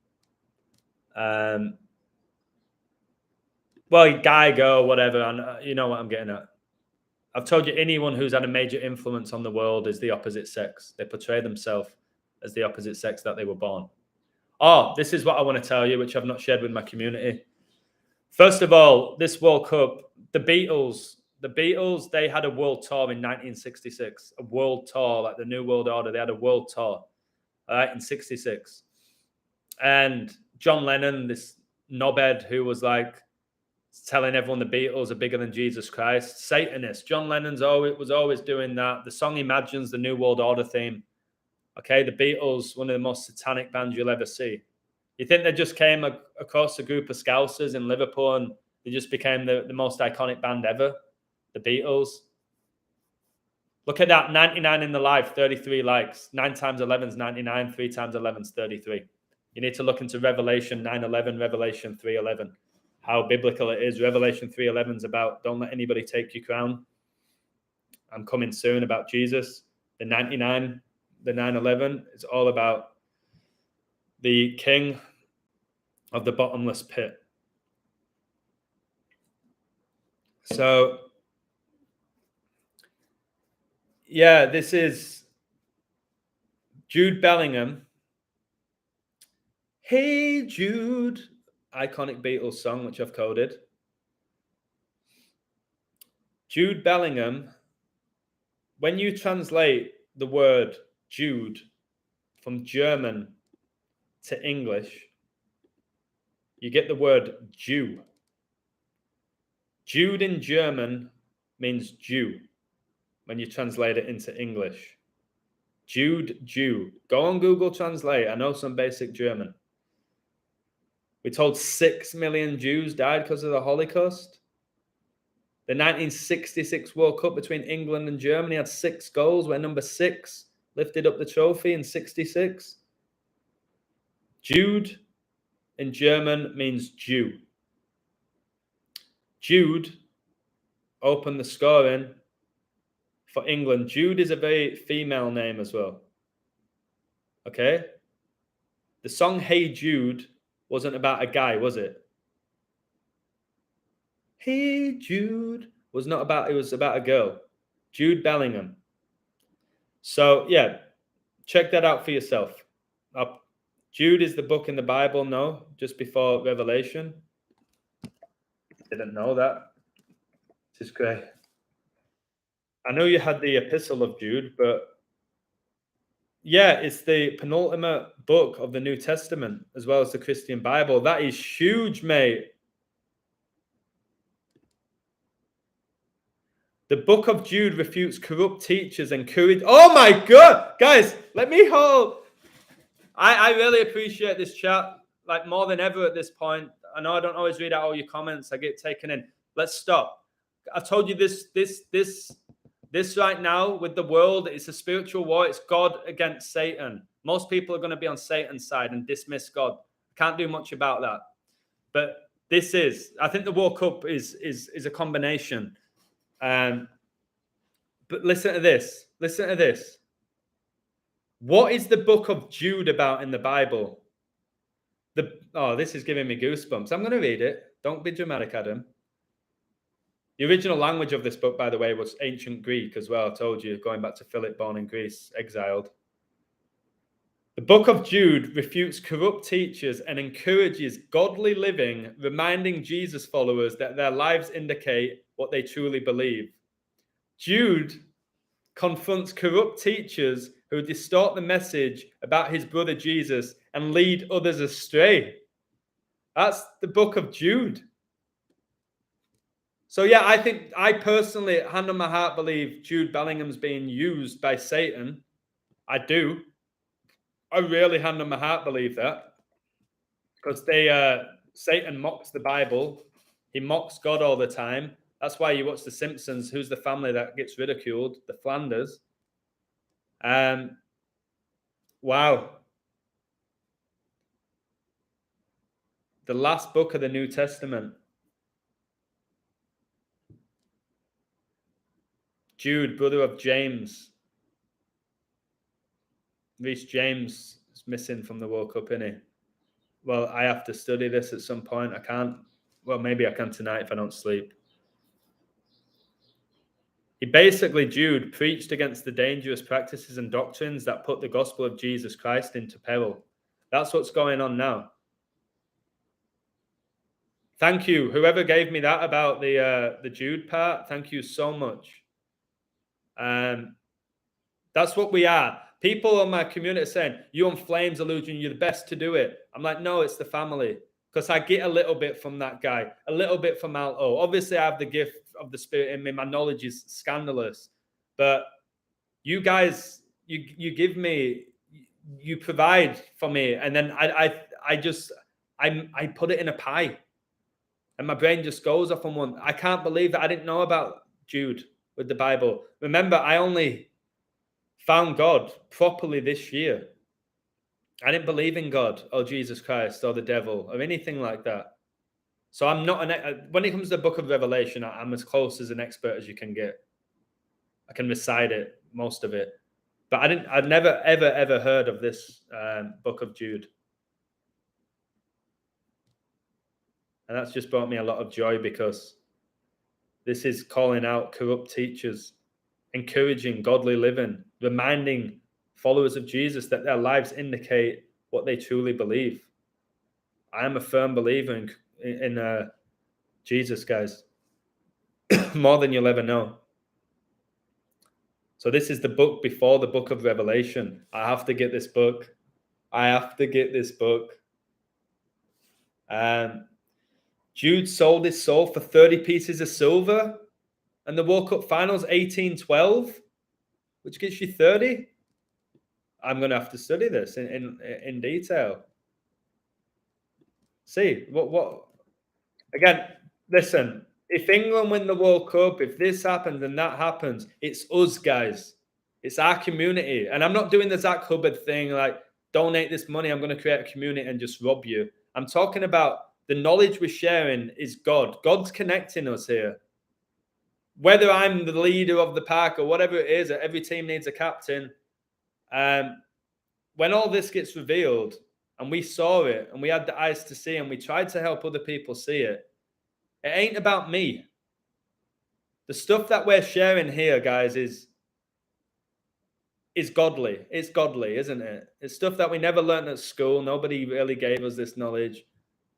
Well, guy, girl, whatever. And you know what I'm getting at. I've told you, anyone who's had a major influence on the world is the opposite sex. They portray themselves as the opposite sex that they were born. Oh, this is what I want to tell you, which I've not shared with my community. First of all, this World Cup, the Beatles, they had a world tour in 1966. A world tour, like the New World Order. They had a world tour, all right, in 66. And John Lennon, this knobhead who was like telling everyone the Beatles are bigger than Jesus Christ, Satanist. John Lennon's was always doing that. The song Imagine's the New World Order theme. Okay, the Beatles, one of the most satanic bands you'll ever see. You think they just came across a group of Scousers in Liverpool and they just became the most iconic band ever? The Beatles. Look at that, 99 in the live, 33 likes. 9 times 11 is 99, 3 times 11 is 33. You need to look into Revelation 9:11, Revelation 3:11, how biblical it is. Revelation 3:11 is about don't let anybody take your crown. I'm coming soon, about Jesus. The 99, the 9:11 is all about the king of the bottomless pit. So, yeah, this is Jude Bellingham. Hey Jude, iconic Beatles song, which I've coded. Jude Bellingham, when you translate the word Jude from German to English, you get the word Jew. Jude in German means Jew when you translate it into English. Jude, Jew. Go on Google Translate. I know some basic German. We're told 6 million Jews died because of the Holocaust. The 1966 World Cup between England and Germany had 6 goals, where number 6 lifted up the trophy in 66. Jude in German means Jew. Jude opened the scoring for England. Jude is a very female name as well. Okay? The song Hey Jude wasn't about a guy, was it? Hey Jude was not about, it was about a girl. Jude Bellingham. So, yeah, check that out for yourself. Jude is the book in the Bible, no, just before Revelation. Didn't know that. This is great. I know you had the Epistle of Jude, but yeah, it's the penultimate book of the New Testament as well as the Christian Bible. That is huge, mate. The book of Jude refutes corrupt teachers and encourage. Oh my God, guys, let me hold. I really appreciate this chat, like more than ever at this point. I know I don't always read out all your comments. I get taken in. Let's stop. I've told you this right now with the world. It's a spiritual war. It's God against Satan. Most people are going to be on Satan's side and dismiss God. Can't do much about that. But this is, I think the World Cup is a combination. But listen to this. Listen to this. What is the book of Jude about in the Bible? This is giving me goosebumps. I'm going to read it. Don't be dramatic, Adam. The original language of this book, by the way, was ancient Greek as well. I told you, going back to Philip, born in Greece, exiled. The book of Jude refutes corrupt teachers and encourages godly living, reminding Jesus followers that their lives indicate what they truly believe. Jude confronts corrupt teachers who distort the message about his brother Jesus and lead others astray. That's the book of Jude. So yeah, I personally, hand on my heart, believe Jude Bellingham's being used by Satan. I do. I really, hand on my heart, believe that. Because Satan mocks the Bible. He mocks God all the time. That's why you watch The Simpsons. Who's the family that gets ridiculed? The Flanders. Wow. The last book of the New Testament. Jude, brother of James. Reece James is missing from the World Cup, isn't he? Well, I have to study this at some point. I can't. Well, maybe I can tonight if I don't sleep. Jude preached against the dangerous practices and doctrines that put the gospel of Jesus Christ into peril. That's what's going on now. Thank you. Whoever gave me that about the Jude part, thank you so much. That's what we are. People on my community are saying, you on Flames Illusion, you're the best to do it. I'm like, no, it's the family. Because I get a little bit from that guy, a little bit from Alto. Obviously, I have the gift of the Spirit in me. My knowledge is scandalous. But you guys, you give me, you provide for me. And then I put it in a pie. And my brain just goes off on one. I can't believe that I didn't know about Jude with the Bible. Remember, I only found God properly this year. I didn't believe in God or Jesus Christ or the devil or anything like that. So I'm not when it comes to the book of Revelation, I'm as close as an expert as you can get. I can recite it, most of it. But I'd never, ever heard of this book of Jude. And that's just brought me a lot of joy because this is calling out corrupt teachers, encouraging godly living, reminding followers of Jesus that their lives indicate what they truly believe. I am a firm believer in Jesus, guys, more than you'll ever know. So this is the book before the book of Revelation. I have to get this book. Jude sold his soul for 30 pieces of silver, and the World Cup finals 18-12, which gets you 30. I'm going to have to study this in detail. See, what again, listen, if England win the World Cup, if this happens and that happens, it's us, guys. It's our community. And I'm not doing the Zach Hubbard thing, like, donate this money, I'm going to create a community and just rob you. I'm talking about the knowledge we're sharing is God. God's connecting us here. Whether I'm the leader of the pack or whatever it is, every team needs a captain. When all this gets revealed and we saw it and we had the eyes to see and we tried to help other people see it, it ain't about me. The stuff that we're sharing here, guys, is godly. It's godly, isn't it? It's stuff that we never learned at school. Nobody really gave us this knowledge.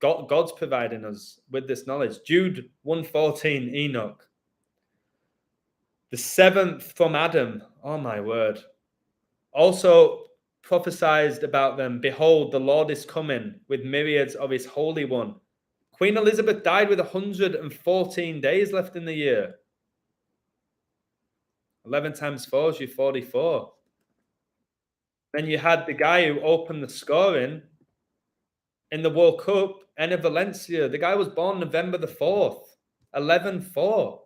God's providing us with this knowledge. Jude 1:14, Enoch. The seventh from Adam. Oh my word. Also prophesied about them. Behold, the Lord is coming with myriads of his Holy One. Queen Elizabeth died with 114 days left in the year. 11 times 4 is your 44. Then you had the guy who opened the scoring in the World Cup, Enner Valencia. The guy was born November the 4th, 11-4.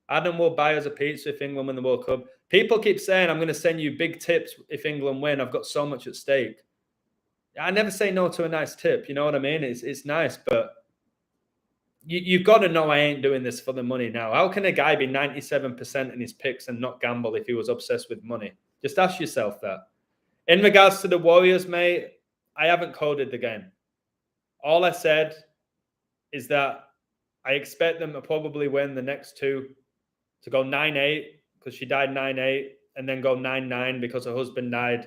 Adam will buy us a pizza if England win the World Cup. People keep saying, I'm going to send you big tips if England win. I've got so much at stake. I never say no to a nice tip. You know what I mean? It's nice, but you've got to know I ain't doing this for the money now. How can a guy be 97% in his picks and not gamble if he was obsessed with money? Just ask yourself that. In regards to the Warriors, mate, I haven't coded the game. All I said is that I expect them to probably win the next two, to go 9-8 because she died 9-8, and then go 9-9 because her husband died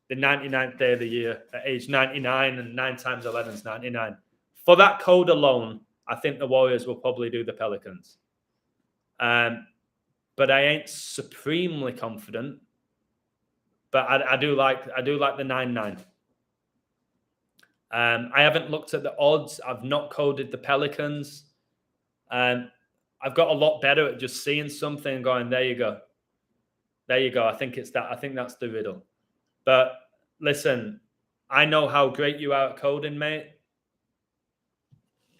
the 99th day of the year at age 99, and 9 times 11 is 99. For that code alone, I think the Warriors will probably do the Pelicans. But I ain't supremely confident. But I do like the 9-9. I haven't looked at the odds. I've not coded the Pelicans. I've got a lot better at just seeing something and going, there you go. There you go. I think it's that. I think that's the riddle. But listen, I know how great you are at coding, mate.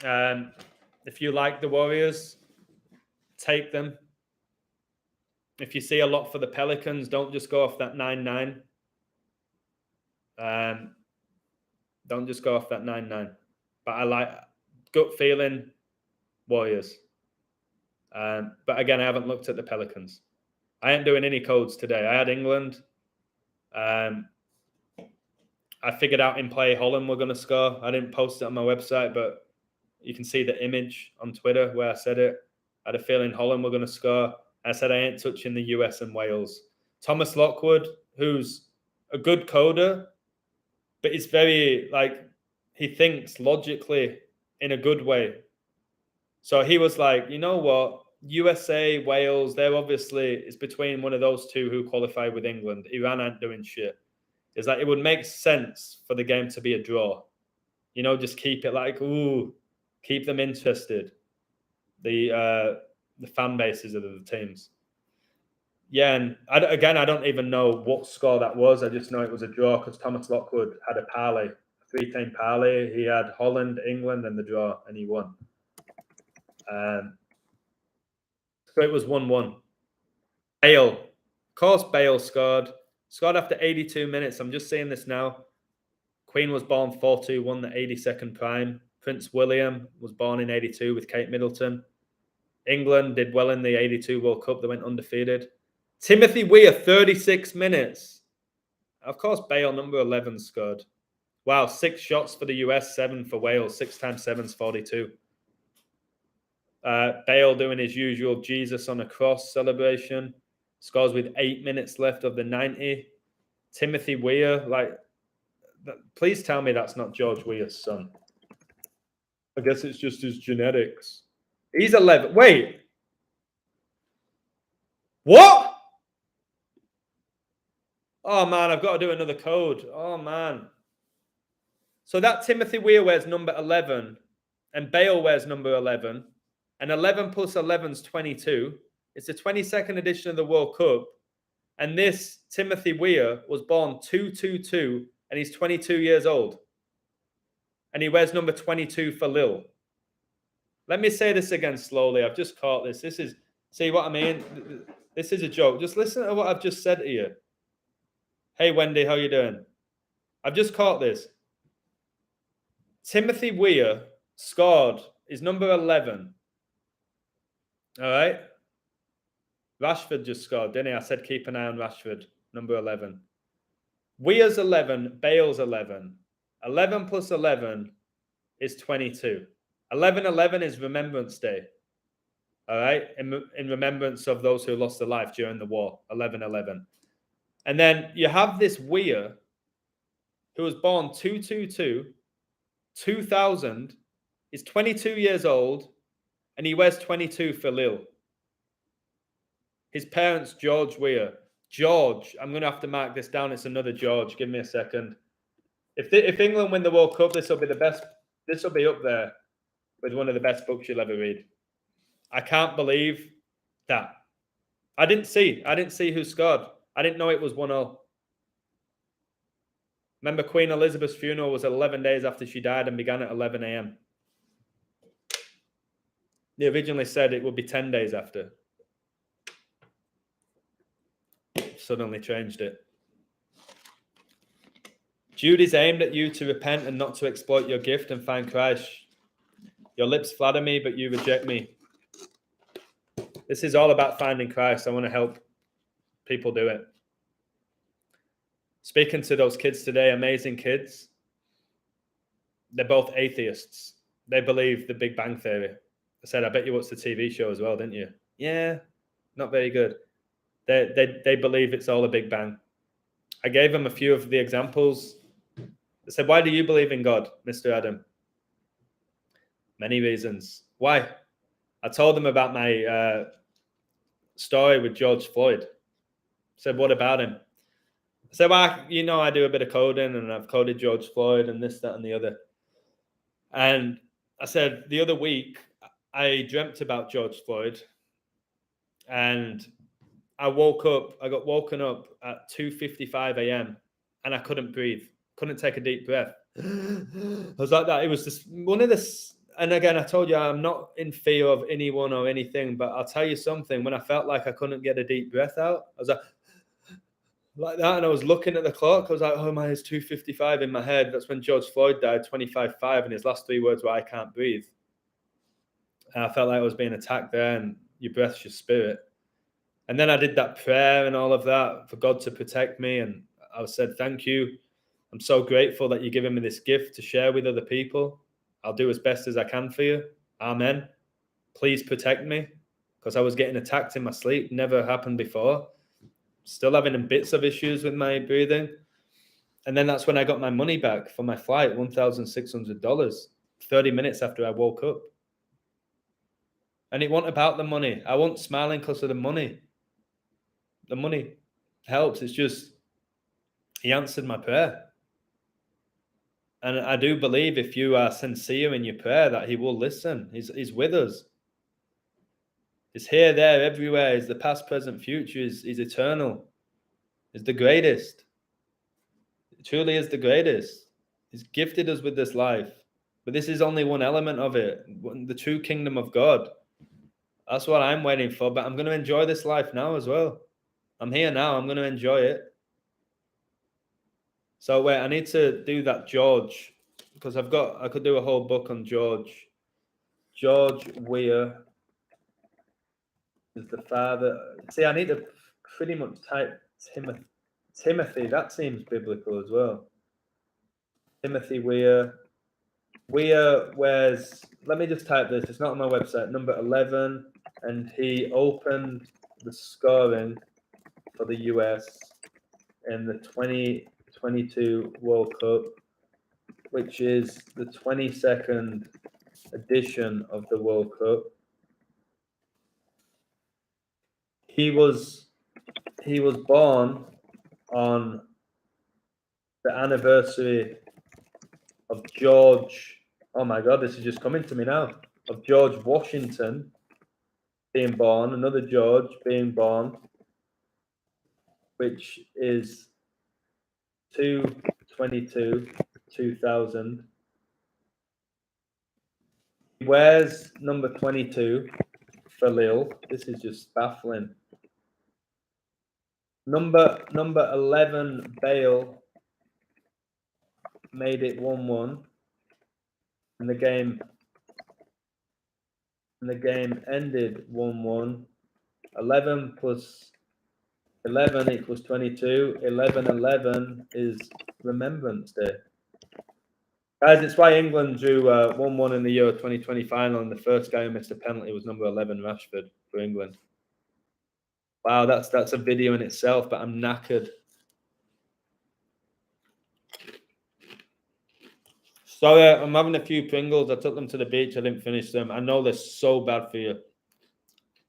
If you like the Warriors, take them. If you see a lot for the Pelicans, don't just go off that 9-9. Don't just go off that 9-9. But I like gut feeling Warriors. But again, I haven't looked at the Pelicans. I ain't doing any codes today. I had England. I figured out in play Holland were going to score. I didn't post it on my website, but you can see the image on Twitter where I said it. I had a feeling Holland were going to score. I said I ain't touching the US and Wales. Thomas Lockwood, who's a good coder, but it's very, he thinks logically in a good way. So he was like, you know what? USA, Wales, it's between one of those two who qualify with England. Iran aren't doing shit. It's like, it would make sense for the game to be a draw. Just keep it keep them interested. The fan bases of the teams. Yeah, and I don't even know what score that was. I just know it was a draw because Thomas Lockwood had a parlay, a 3-team parlay. He had Holland, England, and the draw, and he won. So it was 1-1. Bale. Of course, Bale scored. Scored after 82 minutes. I'm just seeing this now. Queen was born 4-2, won the 82nd prime. Prince William was born in 82 with Kate Middleton. England did well in the 82 World Cup. They went undefeated. Timothy Weah, 36 minutes. Of course, Bale, number 11, scored. Wow, 6 shots for the US, 7 for Wales. 6 times 7 is 42. Bale doing his usual Jesus on a cross celebration. Scores with 8 minutes left of the 90. Timothy Weah, please tell me that's not George Weah's son. I guess it's just his genetics. He's 11. Wait. What? Oh, man, I've got to do another code. Oh, man. So that Timothy Weah wears number 11, and Bale wears number 11, and 11 plus 11 is 22. It's the 22nd edition of the World Cup, and this Timothy Weah was born 2-2-2, and he's 22 years old. And he wears number 22 for Lille. Let me say this again slowly. I've just caught this. See what I mean? This is a joke. Just listen to what I've just said to you. Hey, Wendy, how you doing? I've just caught this. Timothy Weah scored his number 11. All right? Rashford just scored, didn't he? I said keep an eye on Rashford, number 11. Weah's 11, Bale's 11. 11 plus 11 is 22. 11/11 is Remembrance Day. All right? In remembrance of those who lost their life during the war. 11/11. And then you have this Weah who was born 2-2-2, 2000. He's 22 years old, and he wears 22 for Lille. His parents, George Weah. George, I'm going to have to mark this down. It's another George. Give me a second. If England win the World Cup, this will be the best. This will be up there with one of the best books you'll ever read. I can't believe that. I didn't see who scored. I didn't know it was 1-0. Remember, Queen Elizabeth's funeral was 11 days after she died and began at 11 a.m. They originally said it would be 10 days after. Suddenly changed it. Jude is aimed at you to repent and not to exploit your gift and find Christ. Your lips flatter me, but you reject me. This is all about finding Christ. I want to help people do it. Speaking to those kids today, amazing kids. They're both atheists. They believe the Big Bang Theory. I said, I bet you watched the TV show as well, didn't you? Yeah, not very good. They believe it's all a Big Bang. I gave them a few of the examples. I said, why do you believe in God, Mr. Adam? Many reasons. Why? I told them about my story with George Floyd. I said, what about him? I said, well, I do a bit of coding and I've coded George Floyd and this, that, and the other. And I said, the other week, I dreamt about George Floyd and I got woken up at 2:55 a.m. and I couldn't breathe, couldn't take a deep breath. I was like that. It was just one of the, and again, I told you, I'm not in fear of anyone or anything, but I'll tell you something. When I felt like I couldn't get a deep breath out, I was like that. And I was looking at the clock. I was like, oh my, it's 2:55 in my head. That's when George Floyd died, 25-5. And his last 3 words were, I can't breathe. And I felt like I was being attacked there, and your breath's your spirit. And then I did that prayer and all of that for God to protect me. And I said, thank you. I'm so grateful that you're giving me this gift to share with other people. I'll do as best as I can for you. Amen. Please protect me, because I was getting attacked in my sleep. Never happened before. Still having bits of issues with my breathing. And then that's when I got my money back for my flight, $1,600, 30 minutes after I woke up. And it wasn't about the money. I wasn't smiling because of the money. The money helps. It's just, he answered my prayer. And I do believe if you are sincere in your prayer that he will listen. He's with us. He's here, there, everywhere. He's the past, present, future. He's eternal. He's the greatest. He truly is the greatest. He's gifted us with this life. But this is only one element of it. The true kingdom of God. That's what I'm waiting for. But I'm going to enjoy this life now as well. I'm here now. I'm going to enjoy it. So wait, I need to do that George, because I could do a whole book on George. George Weah is the father. See, I need to pretty much type Timothy. That seems biblical as well. Timothy Weah. Weah wears, let me just type this. It's not on my website. Number 11. And he opened the scoring for the US in the 2022 World Cup, which is the 22nd edition of the World Cup. He was born on the anniversary of George. Oh my God, this is just coming to me now. Of George Washington being born, another George being born, which is 2/22/2000. He wears number 22 for Lille. This is just baffling. Number 11 Bale made it 1-1, and the game ended 1-1. 11 plus 11 equals 22. 11/11 is Remembrance Day. Guys, it's why England drew 1-1 in the Euro 2020 final, and the first guy who missed a penalty was number 11 Rashford for England. Wow, that's a video in itself, but I'm knackered. Sorry, I'm having a few Pringles. I took them to the beach. I didn't finish them. I know they're so bad for you,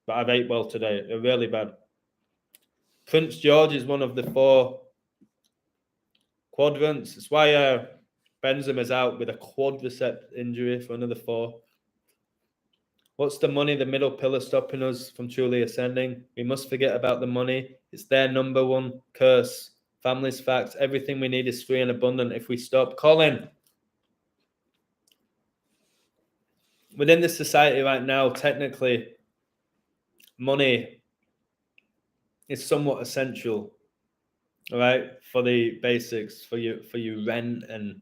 but I've ate well today. They're really bad. Prince George is one of the 4 quadrants. That's why Benzema's out with a quadricep injury for another 4. What's the money, the middle pillar, stopping us from truly ascending? We must forget about the money. It's their number one curse. Family's facts. Everything we need is free and abundant if we stop. Colin, within this society right now, technically, money is somewhat essential, all right, for the basics, for you rent, and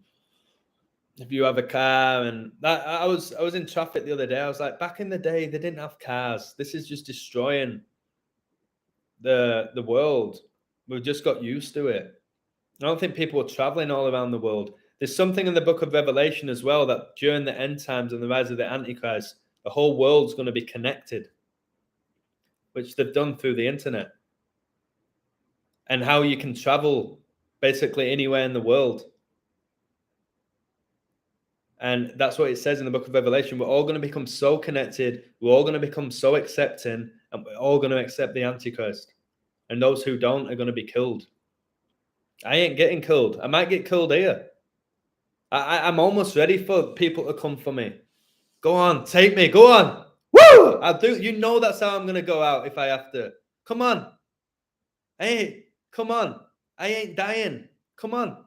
if you have a car. And that, I was in traffic the other day. I was like, back in the day, they didn't have cars. This is just destroying the world. We've just got used to it. I don't think people are traveling all around the world. There's something in the book of Revelation as well, that during the end times and the rise of the Antichrist, the whole world's going to be connected, which they've done through the internet, and how you can travel basically anywhere in the world. And that's what it says in the book of Revelation. We're all going to become so connected. We're all going to become so accepting, and we're all going to accept the Antichrist. And those who don't are going to be killed. I ain't getting killed. I might get killed here. I'm almost ready for people to come for me. Go on, take me. Go on. Woo! I'll do. You know that's how I'm going to go out if I have to. Come on. Hey, come on. I ain't dying. Come on.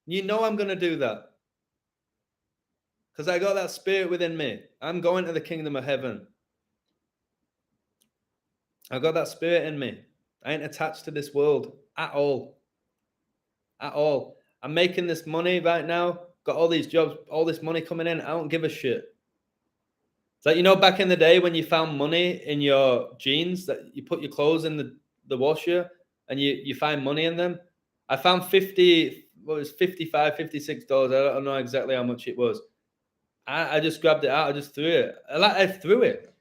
You know I'm going to do that. Because I got that spirit within me. I'm going to the kingdom of heaven. I got that spirit in me. I ain't attached to this world at all. At all. I'm making this money right now. Got all these jobs, all this money coming in. I don't give a shit. It's like, you know, back in the day when you found money in your jeans, that you put your clothes in the washer and you find money in them. I found $55, $56. I don't know exactly how much it was. I just grabbed it out. I just threw it. I threw it.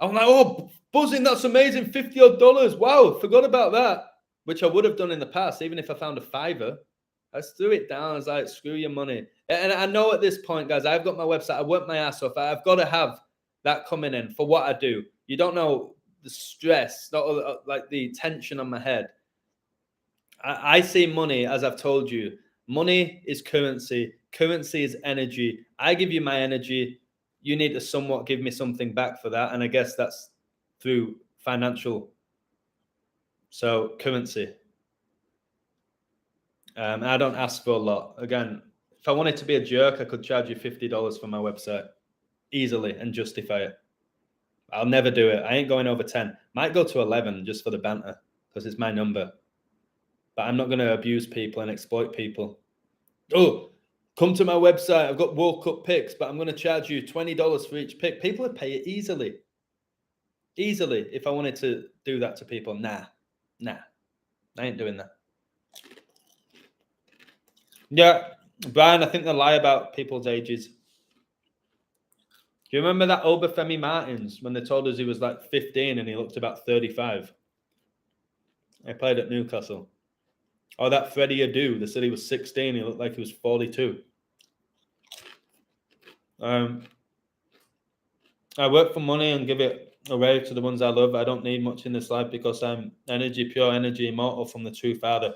I'm like, oh, buzzing, that's amazing. $50 odd. Wow, forgot about that. Which I would have done in the past, even if I found a $5. I just threw it down. I was like, screw your money. And I know at this point, guys, I've got my website. I worked my ass off. I've got to have that coming in for what I do. You don't know the stress, not like the tension on my head. I see money, as I've told you. Money is currency. Currency is energy. I give you my energy. You need to somewhat give me something back for that. And I guess that's through financial. So currency. I don't ask for a lot. Again, if I wanted to be a jerk, I could charge you $50 for my website easily and justify it. I'll never do it. I ain't going over 10. Might go to 11 just for the banter because it's my number. But I'm not going to abuse people and exploit people. Oh, come to my website. I've got World Cup picks, but I'm going to charge you $20 for each pick. People would pay it easily. Easily, if I wanted to do that to people. Nah. I ain't doing that. Yeah, Brian, I think they lie about people's ages. Do you remember that Obafemi Martins when they told us he was like 15 and he looked about 35? I played at Newcastle. Or that Freddie Adu, they said he was 16, he looked like he was 42. I work for money and give it away to the ones I love. I don't need much in this life because I'm energy, pure energy, immortal from the true Father.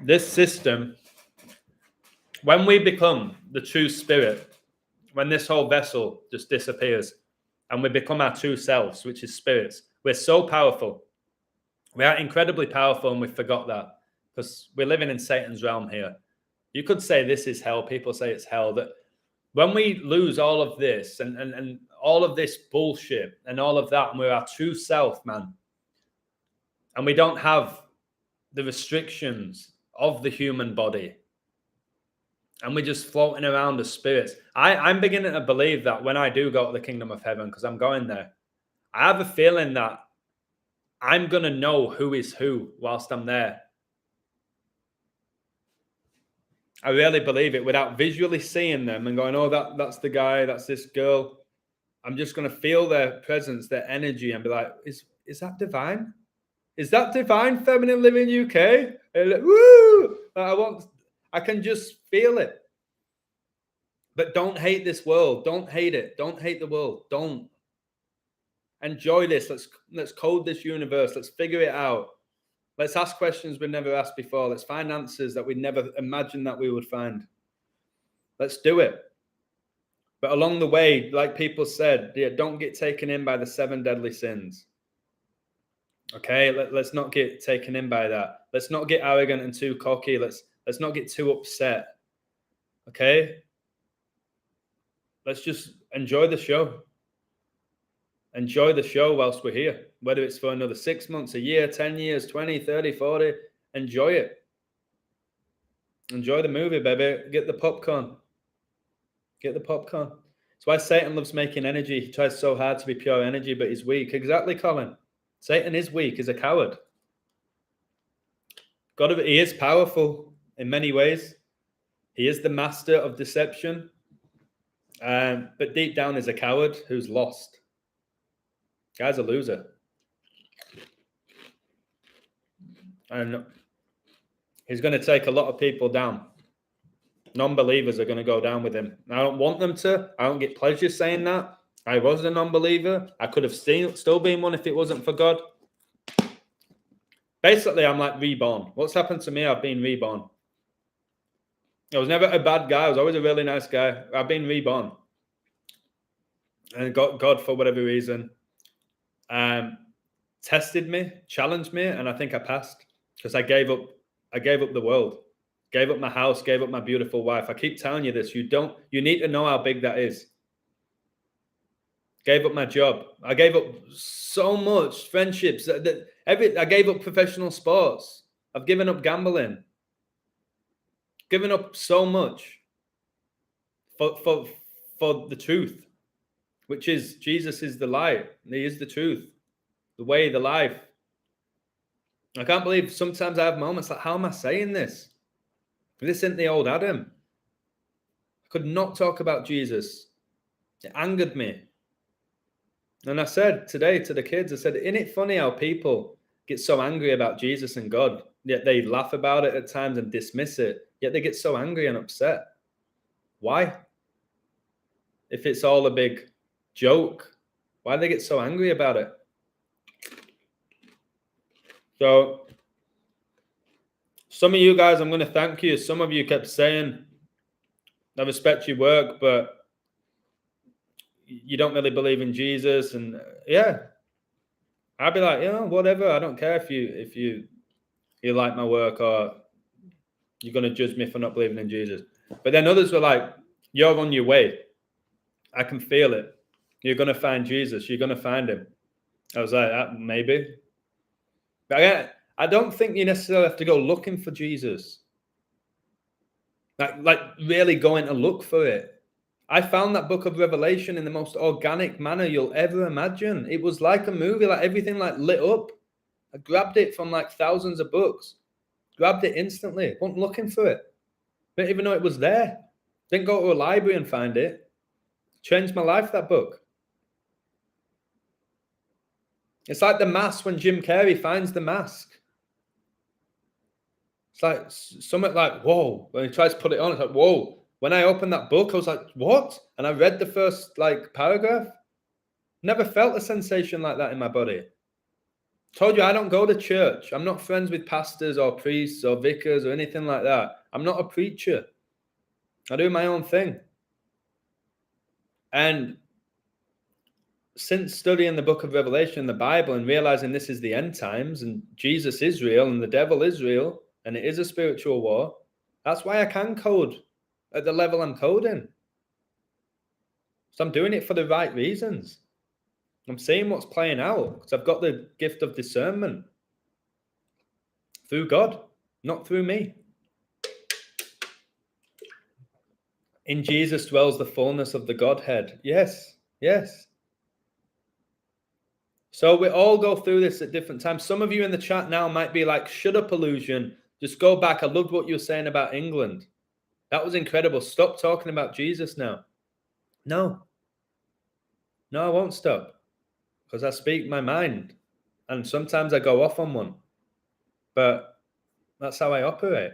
This system, when we become the true spirit, when this whole vessel just disappears and we become our true selves, which is spirits, we're so powerful. We are incredibly powerful, and we forgot that because we're living in Satan's realm here. You could say this is hell. People say it's hell. That when we lose all of this and all of this bullshit and all of that, and we're our true self, man, and we don't have the restrictions of the human body, and we're just floating around as spirits. I'm beginning to believe that when I do go to the kingdom of heaven, because I'm going there, I have a feeling that I'm going to know who is who whilst I'm there. I really believe it without visually seeing them and going, oh, that's the guy, that's this girl. I'm just going to feel their presence, their energy, and be like, is that divine? Is that divine feminine living UK? And like, woo! I can just feel it. But don't hate this world. Don't hate it. Don't hate the world. Don't. Enjoy this. Let's code this universe. Let's figure it out. Let's ask questions we've never asked before. Let's find answers that we never imagined that we would find. Let's do it. But along the way, like people said, don't get taken in by the 7 deadly sins. Okay, let's not get taken in by that. Let's not get arrogant and too cocky. Let's not get too upset. Okay? Let's just enjoy the show. Enjoy the show whilst we're here. Whether it's for another 6 months, a year, 10 years, 20, 30, 40. Enjoy it. Enjoy the movie, baby. Get the popcorn. Get the popcorn. That's why Satan loves making energy. He tries so hard to be pure energy, but he's weak. Exactly, Colin. Satan is weak. He's a coward. He is powerful in many ways. He is the master of deception. But deep down is a coward who's lost. Guy's a loser. And he's going to take a lot of people down. Non-believers are going to go down with him. I don't want them to. I don't get pleasure saying that. I was a non-believer. I could have still been one if it wasn't for God. Basically, I'm like reborn. What's happened to me? I've been reborn. I was never a bad guy. I was always a really nice guy. I've been reborn. And God, for whatever reason, tested me, challenged me, and I think I passed because I gave up the world. Gave up my house, gave up my beautiful wife. I keep telling you this. You need to know how big that is. Gave up my job. I gave up so much friendships. I gave up professional sports. I've given up gambling. Given up so much for the truth, which is Jesus is the light. He is the truth, the way, the life. I can't believe sometimes I have moments like, how am I saying this? This isn't the old Adam. I could not talk about Jesus. It angered me. And I said today to the kids, I said, isn't it funny how people get so angry about Jesus and God, yet they laugh about it at times and dismiss it, yet they get so angry and upset. Why? If it's all a big joke, why do they get so angry about it? So some of you guys, I'm going to thank you. Some of you kept saying, I respect your work, but you don't really believe in Jesus. And yeah, I'd be like, whatever. I don't care if you like my work or you're going to judge me for not believing in Jesus. But then others were like, you're on your way. I can feel it. You're going to find Jesus. You're going to find him. I was like, maybe. But I don't think you necessarily have to go looking for Jesus. Like really going to look for it. I found that book of Revelation in the most organic manner you'll ever imagine. It was like a movie, like everything like lit up. I grabbed it from like thousands of books. Grabbed it instantly. Wasn't looking for it. Didn't even know it was there. Didn't go to a library and find it. Changed my life, that book. It's like The Mask when Jim Carrey finds the mask. It's like something like, whoa. When he tries to put it on, it's like, whoa. When I opened that book, I was like, what? And I read the first paragraph. Never felt a sensation like that in my body. Told you I don't go to church. I'm not friends with pastors or priests or vicars or anything like that. I'm not a preacher. I do my own thing. And since studying the book of Revelation, the Bible, and realizing this is the end times and Jesus is real and the devil is real and it is a spiritual war, that's why I can code at the level I'm coding. So I'm doing it for the right reasons. I'm seeing what's playing out because I've got the gift of discernment through God, not through me. In Jesus dwells the fullness of the Godhead. Yes, yes. So we all go through this at different times. Some of you in the chat now might be like, shut up, Illusion. Just go back. I loved what you were saying about England. That was incredible. Stop talking about Jesus now. No, I won't stop because I speak my mind. And sometimes I go off on one. But that's how I operate.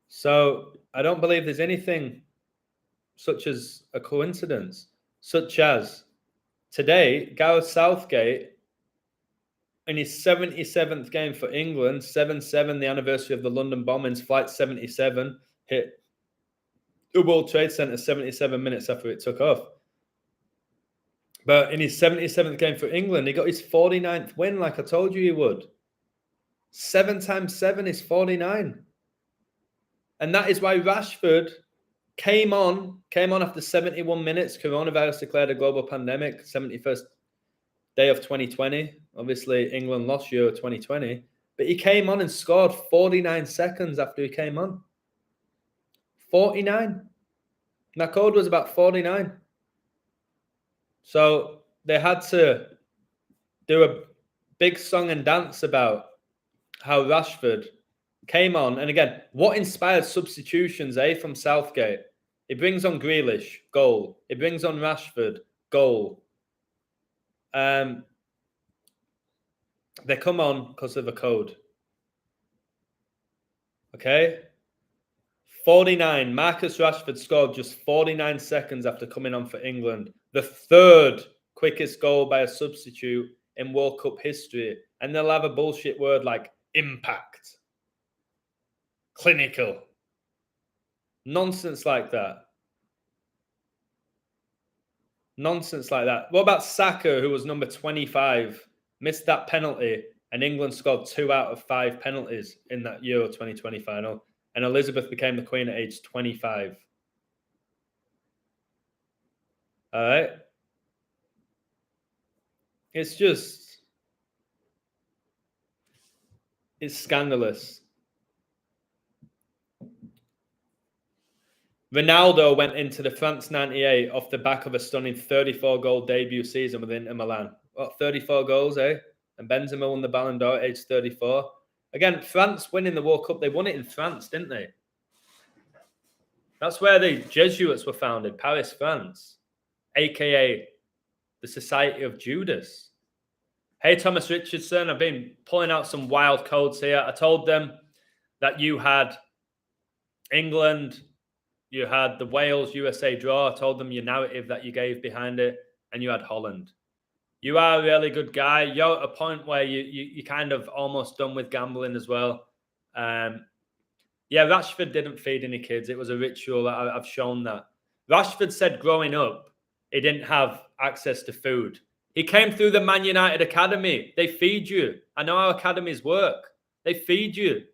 So I don't believe there's anything such as a coincidence, such as today, Gareth Southgate, in his 77th game for England, 7-7, the anniversary of the London bombings, Flight 77, hit the World Trade Center 77 minutes after it took off. But in his 77th game for England, he got his 49th win, like I told you he would. 7 times 7 is 49. And that is why Rashford came on after 71 minutes. Coronavirus declared a global pandemic, 71st day of 2020. Obviously, England lost Euro 2020. But he came on and scored 49 seconds after he came on. 49. That code was about 49. So they had to do a big song and dance about how Rashford came on. And again, what inspired substitutions, from Southgate? It brings on Grealish, goal. It brings on Rashford, goal. They come on because of a code. Okay? 49. Marcus Rashford scored just 49 seconds after coming on for England. The third quickest goal by a substitute in World Cup history. And they'll have a bullshit word like impact. Clinical. Nonsense like that. Nonsense like that. What about Saka, who was number 25, missed that penalty, and England scored 2 out of 5 penalties in that Euro 2020 final, and Elizabeth became the Queen at age 25. All right? It's scandalous. Ronaldo went into the France 98 off the back of a stunning 34-goal debut season with Inter Milan. What, 34 goals, eh? And Benzema won the Ballon d'Or at age 34. Again, France winning the World Cup, they won it in France, didn't they? That's where the Jesuits were founded, Paris, France, a.k.a. the Society of Judas. Hey, Thomas Richardson, I've been pulling out some wild codes here. I told them that you had England, you had the Wales-USA draw. I told them your narrative that you gave behind it, and you had Holland. You are a really good guy. You're at a point where you kind of almost done with gambling as well. Yeah, Rashford didn't feed any kids. It was a ritual. I've shown that. Rashford said growing up, he didn't have access to food. He came through the Man United Academy. They feed you. I know how academies work. They feed you.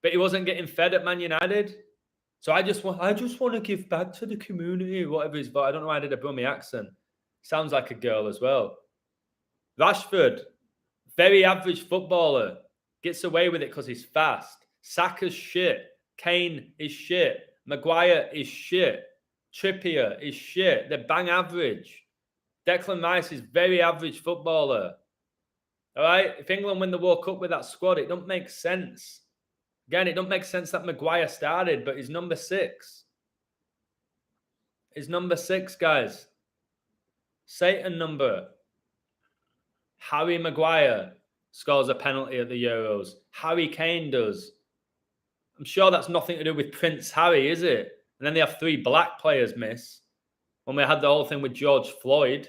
But he wasn't getting fed at Man United. So I just want to give back to the community, whatever his voice. I don't know why I did a Brummie accent. Sounds like a girl as well. Rashford, very average footballer, gets away with it because he's fast. Saka's shit. Kane is shit. Maguire is shit. Trippier is shit. They're bang average. Declan Rice is very average footballer. All right? If England win the World Cup with that squad, it don't make sense. Again, it don't make sense that Maguire started, but he's number 6. He's number 6, guys. Satan number. Harry Maguire scores a penalty at the Euros. Harry Kane does. I'm sure that's nothing to do with Prince Harry, is it? And then they have 3 black players miss. When we had the whole thing with George Floyd.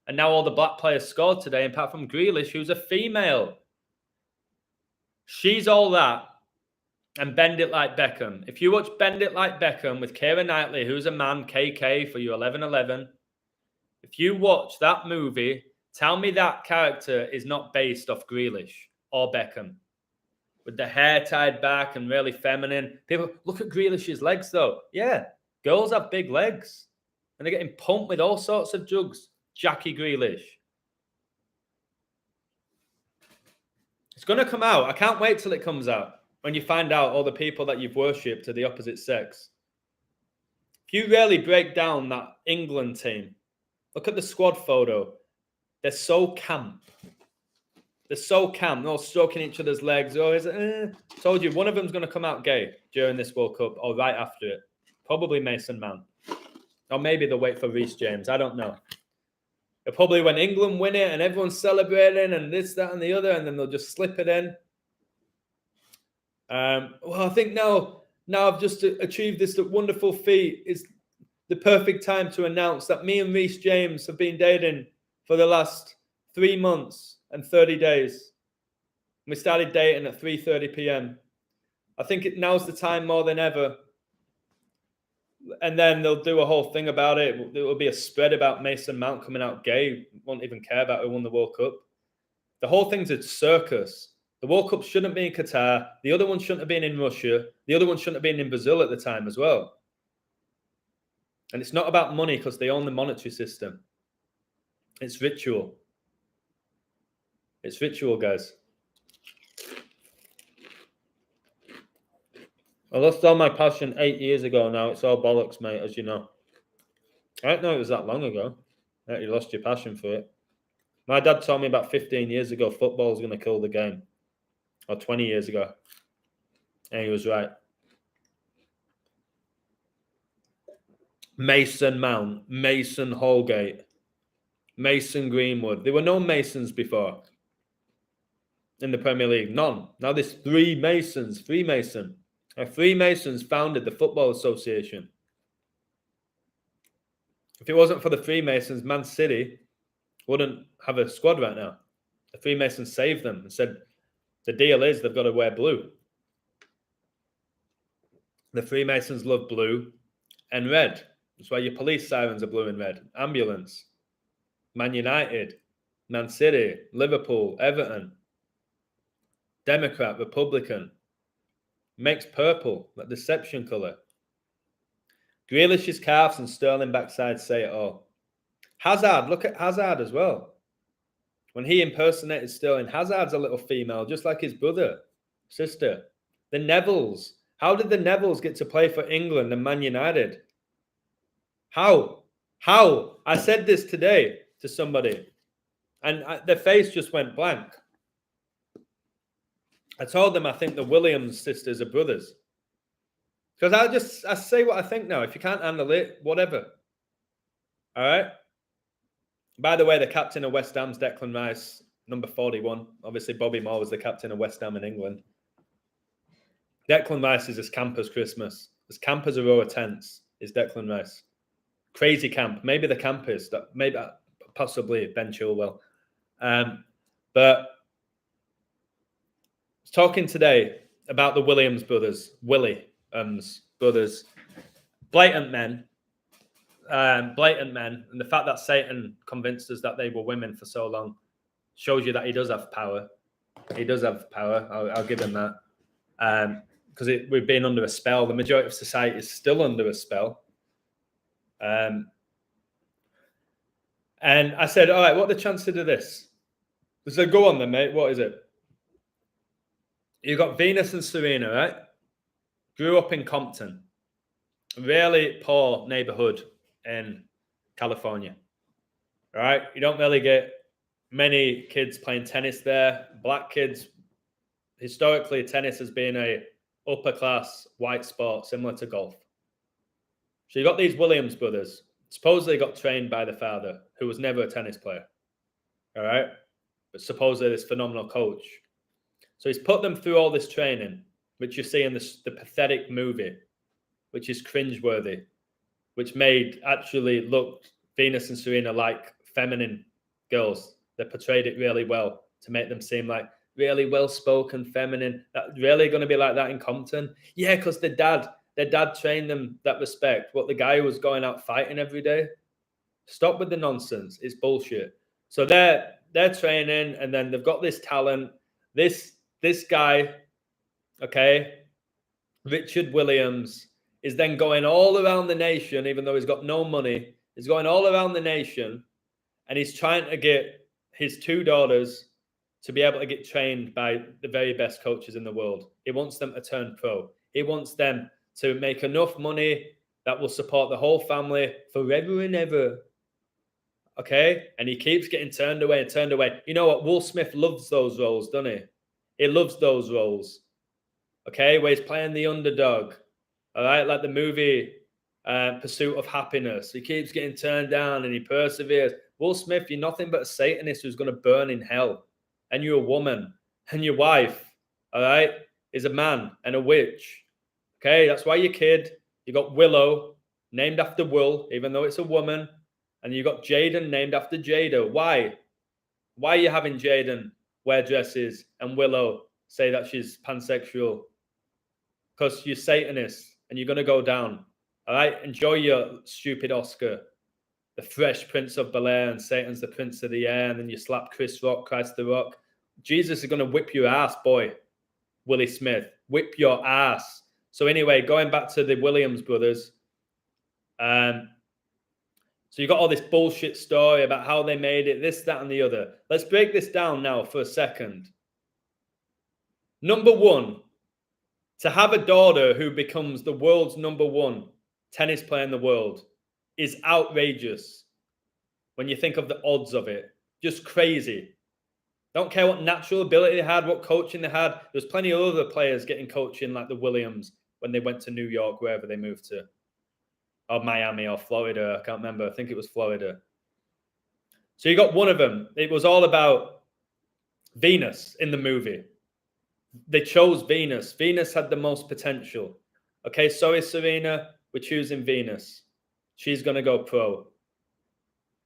And now all the black players scored today, apart from Grealish, who's a female. She's all that. And Bend It Like Beckham. If you watch Bend It Like Beckham with Keira Knightley, who's a man, KK for you 1111. If you watch that movie, tell me that character is not based off Grealish or Beckham. With the hair tied back and really feminine. People, look at Grealish's legs though. Yeah, girls have big legs. And they're getting pumped with all sorts of drugs. Jackie Grealish. It's going to come out. I can't wait till it comes out. When you find out all the people that you've worshipped to the opposite sex. If you really break down that England team, look at the squad photo. They're so camp. They're so camp. They're all stroking each other's legs. Oh, is it? Told you, one of them's going to come out gay during this World Cup or right after it. Probably Mason Mount. Or maybe they'll wait for Reece James. I don't know. It'll probably when England win it and everyone's celebrating and this, that, and the other, and then they'll just slip it in. Well, I think now now I've just achieved this wonderful feat. It's the perfect time to announce that me and Reece James have been dating for the last 3 months and 30 days. We started dating at 3:30 p.m. I think now's the time more than ever. And then they'll do a whole thing about it. There will be a spread about Mason Mount coming out gay. Won't even care about who won the World Cup. The whole thing's a circus. The World Cup shouldn't be in Qatar. The other one shouldn't have been in Russia. The other one shouldn't have been in Brazil at the time as well. And it's not about money because they own the monetary system. It's ritual. It's ritual, guys. I lost all my passion 8 years ago now. It's all bollocks, mate, as you know. I didn't know it was that long ago that you lost your passion for it. My dad told me about 15 years ago football was going to kill the game. Or 20 years ago. And he was right. Mason Mount, Mason Holgate, Mason Greenwood. There were no Masons before in the Premier League. None. Now there's three Masons. Freemason. Freemasons founded the Football Association. If it wasn't for the Freemasons, Man City wouldn't have a squad right now. The Freemasons saved them and said, the deal is they've got to wear blue. The Freemasons love blue and red. That's why your police sirens are blue and red. Ambulance. Man United. Man City. Liverpool. Everton. Democrat. Republican. Makes purple. That deception colour. Grealish's calves and Sterling backside say it all. Hazard. Look at Hazard as well. When he impersonated Sterling, Hazard's a little female, just like his brother, sister. The Nevilles. How did the Nevilles get to play for England and Man United? How? I said this today to somebody, and their face just went blank. I told them I think the Williams sisters are brothers. Because I say what I think now. If you can't handle it, whatever. All right? By the way, the captain of West Ham's Declan Rice, number 41. Obviously, Bobby Moore was the captain of West Ham in England. Declan Rice is as camp as Christmas. As camp as a row of tents is Declan Rice. Crazy camp. Maybe the campest. Maybe, possibly Ben Chilwell. But I was talking today about the Williams brothers. Williams brothers. Blatant men. And the fact that Satan convinced us that they were women for so long shows you that he does have power. He does have power. I'll give him that. Because we've been under a spell. The majority of society is still under a spell. And I said, all right, what are the chances of this? They said, go on then, mate. What is it? You've got Venus and Serena, right? Grew up in Compton. Really poor neighborhood in California. All right? You don't really get many kids playing tennis there. Black kids. Historically, tennis has been a upper-class white sport similar to golf. So you got these Williams brothers, supposedly got trained by the father, who was never a tennis player. All right? But supposedly this phenomenal coach. So he's put them through all this training, which you see in the pathetic movie, which is cringeworthy, which made actually look Venus and Serena like feminine girls. They portrayed it really well to make them seem like really well-spoken, feminine. That really going to be like that in Compton? Yeah, because their dad trained them that respect. What, the guy who was going out fighting every day? Stop with the nonsense. It's bullshit. So they're training, and then they've got this talent. This guy, okay, Richard Williams, is then going all around the nation, even though he's got no money. He's going all around the nation, and he's trying to get his two daughters to be able to get trained by the very best coaches in the world. He wants them to turn pro. He wants them to make enough money that will support the whole family forever and ever. Okay? And he keeps getting turned away and turned away. You know what? Will Smith loves those roles, doesn't he? He loves those roles. Okay? Where he's playing the underdog. All right? Like the movie Pursuit of Happiness. He keeps getting turned down and he perseveres. Will Smith, you're nothing but a Satanist who's going to burn in hell. And you're a woman. And your wife, all right, is a man and a witch. Okay, that's why your kid, you got Willow, named after Will, even though it's a woman, and you got Jaden named after Jada. Why? Why are you having Jaden wear dresses and Willow say that she's pansexual? Because you're Satanist and you're going to go down. All right? Enjoy your stupid Oscar. The Fresh Prince of Bel-Air and Satan's the Prince of the Air, and then you slap Chris Rock, Christ the Rock. Jesus is going to whip your ass, boy. Willie Smith, whip your ass. So anyway, going back to the Williams brothers, so you got all this bullshit story about how they made it, this, that, and the other. Let's break this down now for a second. Number one, to have a daughter who becomes the world's number one tennis player in the world is outrageous when you think of the odds of it. Just crazy. Don't care what natural ability they had, what coaching they had. There's plenty of other players getting coaching like the Williams when they went to New York, wherever they moved to. Or Miami or Florida. I can't remember. I think it was Florida. So you got one of them. It was all about Venus in the movie. They chose Venus. Venus had the most potential. Okay, sorry, Serena. We're choosing Venus. She's going to go pro.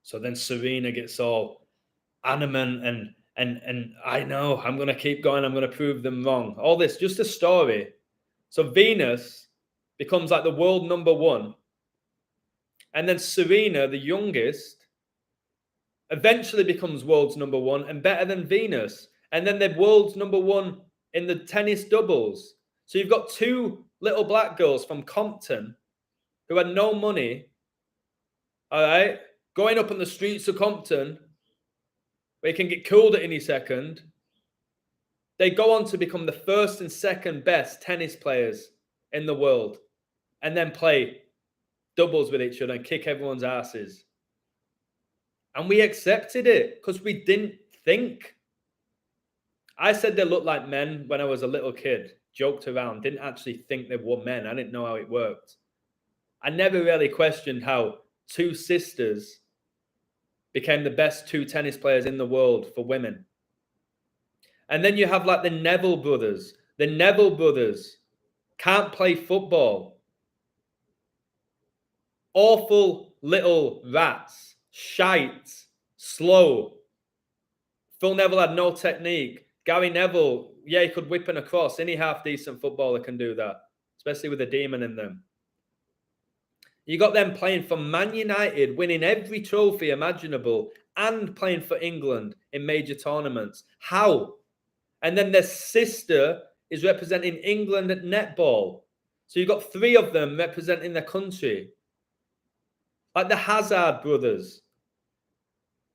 So then Serena gets all animate and I know, I'm going to keep going. I'm going to prove them wrong. All this, just a story. So Venus becomes like the world number one. And then Serena, the youngest, eventually becomes world's number one and better than Venus. And then they're world's number one in the tennis doubles. So you've got two little black girls from Compton who had no money, all right, going up on the streets of Compton, where you can get killed at any second. They go on to become the first and second best tennis players in the world and then play doubles with each other and kick everyone's asses. And we accepted it because we didn't think. I said they looked like men when I was a little kid, joked around, didn't actually think they were men. I didn't know how it worked. I never really questioned how two sisters became the best two tennis players in the world for women. And then you have like the Neville brothers. The Neville brothers can't play football. Awful little rats, shite, slow. Phil Neville had no technique. Gary Neville, yeah, he could whip an across. Any half-decent footballer can do that, especially with a demon in them. You got them playing for Man United, winning every trophy imaginable, and playing for England in major tournaments. How? And then their sister is representing England at netball. So you've got three of them representing their country. Like the Hazard brothers.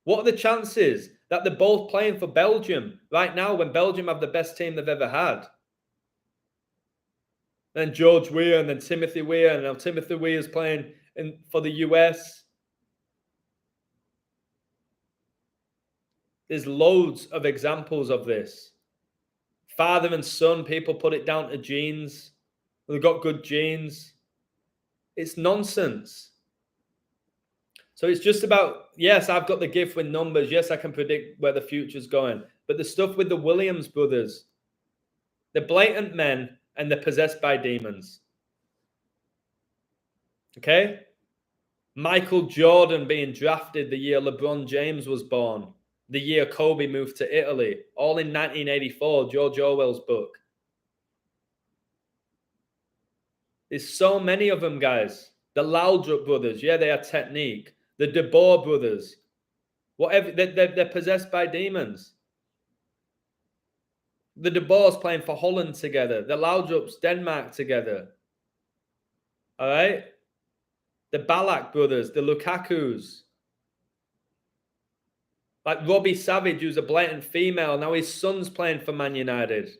What are the chances that they're both playing for Belgium right now when Belgium have the best team they've ever had? Then George Weah and then Timothy Weah, and now Timothy Weah is playing for the US. There's loads of examples of this. Father and son, people put it down to genes. They've got good genes. It's nonsense. So it's just about, yes, I've got the gift with numbers. Yes, I can predict where the future's going. But the stuff with the Williams brothers, they're blatant men and they're possessed by demons. Okay? Michael Jordan being drafted the year LeBron James was born, the year Kobe moved to Italy, all in 1984, George Orwell's book. There's so many of them, guys. The Laudrup brothers, yeah, they have technique. The De Boer brothers, whatever, they're possessed by demons. The De Boers playing for Holland together. The Laudrups, Denmark together. All right? The Ballack brothers, the Lukakus. Like Robbie Savage, who's a blatant female. Now his son's playing for Man United,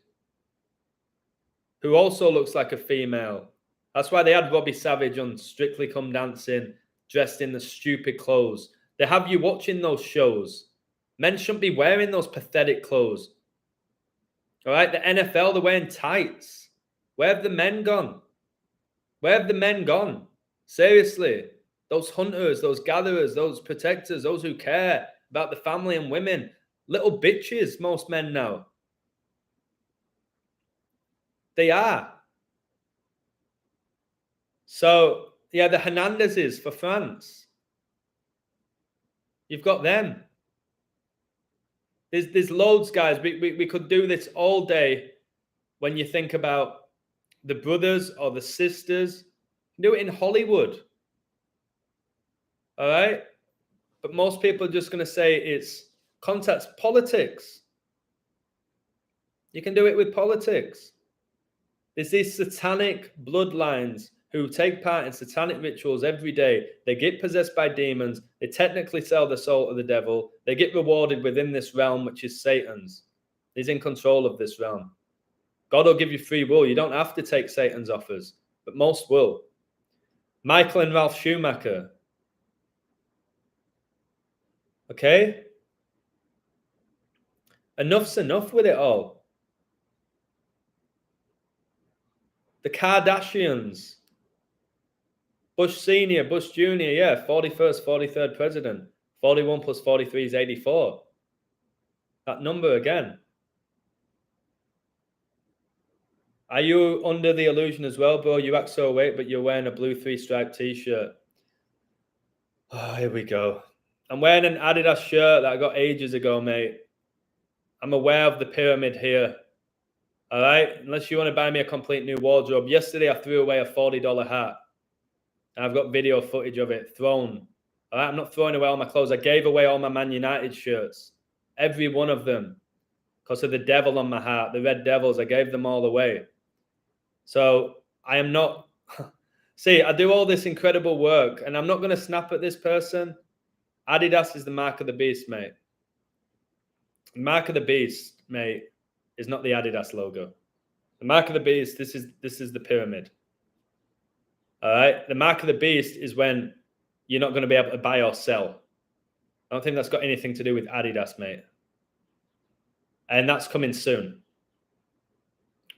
who also looks like a female. That's why they had Robbie Savage on Strictly Come Dancing, dressed in the stupid clothes. They have you watching those shows. Men shouldn't be wearing those pathetic clothes. All right, the NFL, they're wearing tights. Where have the men gone? Where have the men gone? Seriously, those hunters, those gatherers, those protectors, those who care about the family and women, little bitches, most men now. They are. So, yeah, the Hernandezes for France. You've got them. There's loads, guys. We could do this all day when you think about the brothers or the sisters. Do it in Hollywood. All right? But most people are just going to say it's contacts politics. You can do it with politics. There's these satanic bloodlines who take part in satanic rituals every day. They get possessed by demons. They technically sell the soul to the devil. They get rewarded within this realm, which is Satan's. He's in control of this realm. God will give you free will. You don't have to take Satan's offers, but most will. Michael and Ralph Schumacher. Okay? Enough's enough with it all. The Kardashians. Bush Senior, Bush Junior, yeah, 41st, 43rd president. 41 plus 43 is 84. That number again. Are you under the illusion as well, bro? You act so awake, but you're wearing a blue 3-stripe t-shirt. Oh, here we go. I'm wearing an Adidas shirt that I got ages ago, mate. I'm aware of the pyramid here. All right? Unless you want to buy me a complete new wardrobe. Yesterday, I threw away a $40 hat. I've got video footage of it thrown. All right? I'm not throwing away all my clothes. I gave away all my Man United shirts. Every one of them. Because of the devil on my hat, the Red Devils. I gave them all away. So I am not... See, I do all this incredible work, and I'm not going to snap at this person. Adidas is the mark of the beast, mate. The mark of the beast, mate, is not the Adidas logo. The mark of the beast, this is the pyramid. All right? The mark of the beast is when you're not going to be able to buy or sell. I don't think that's got anything to do with Adidas, mate. And that's coming soon.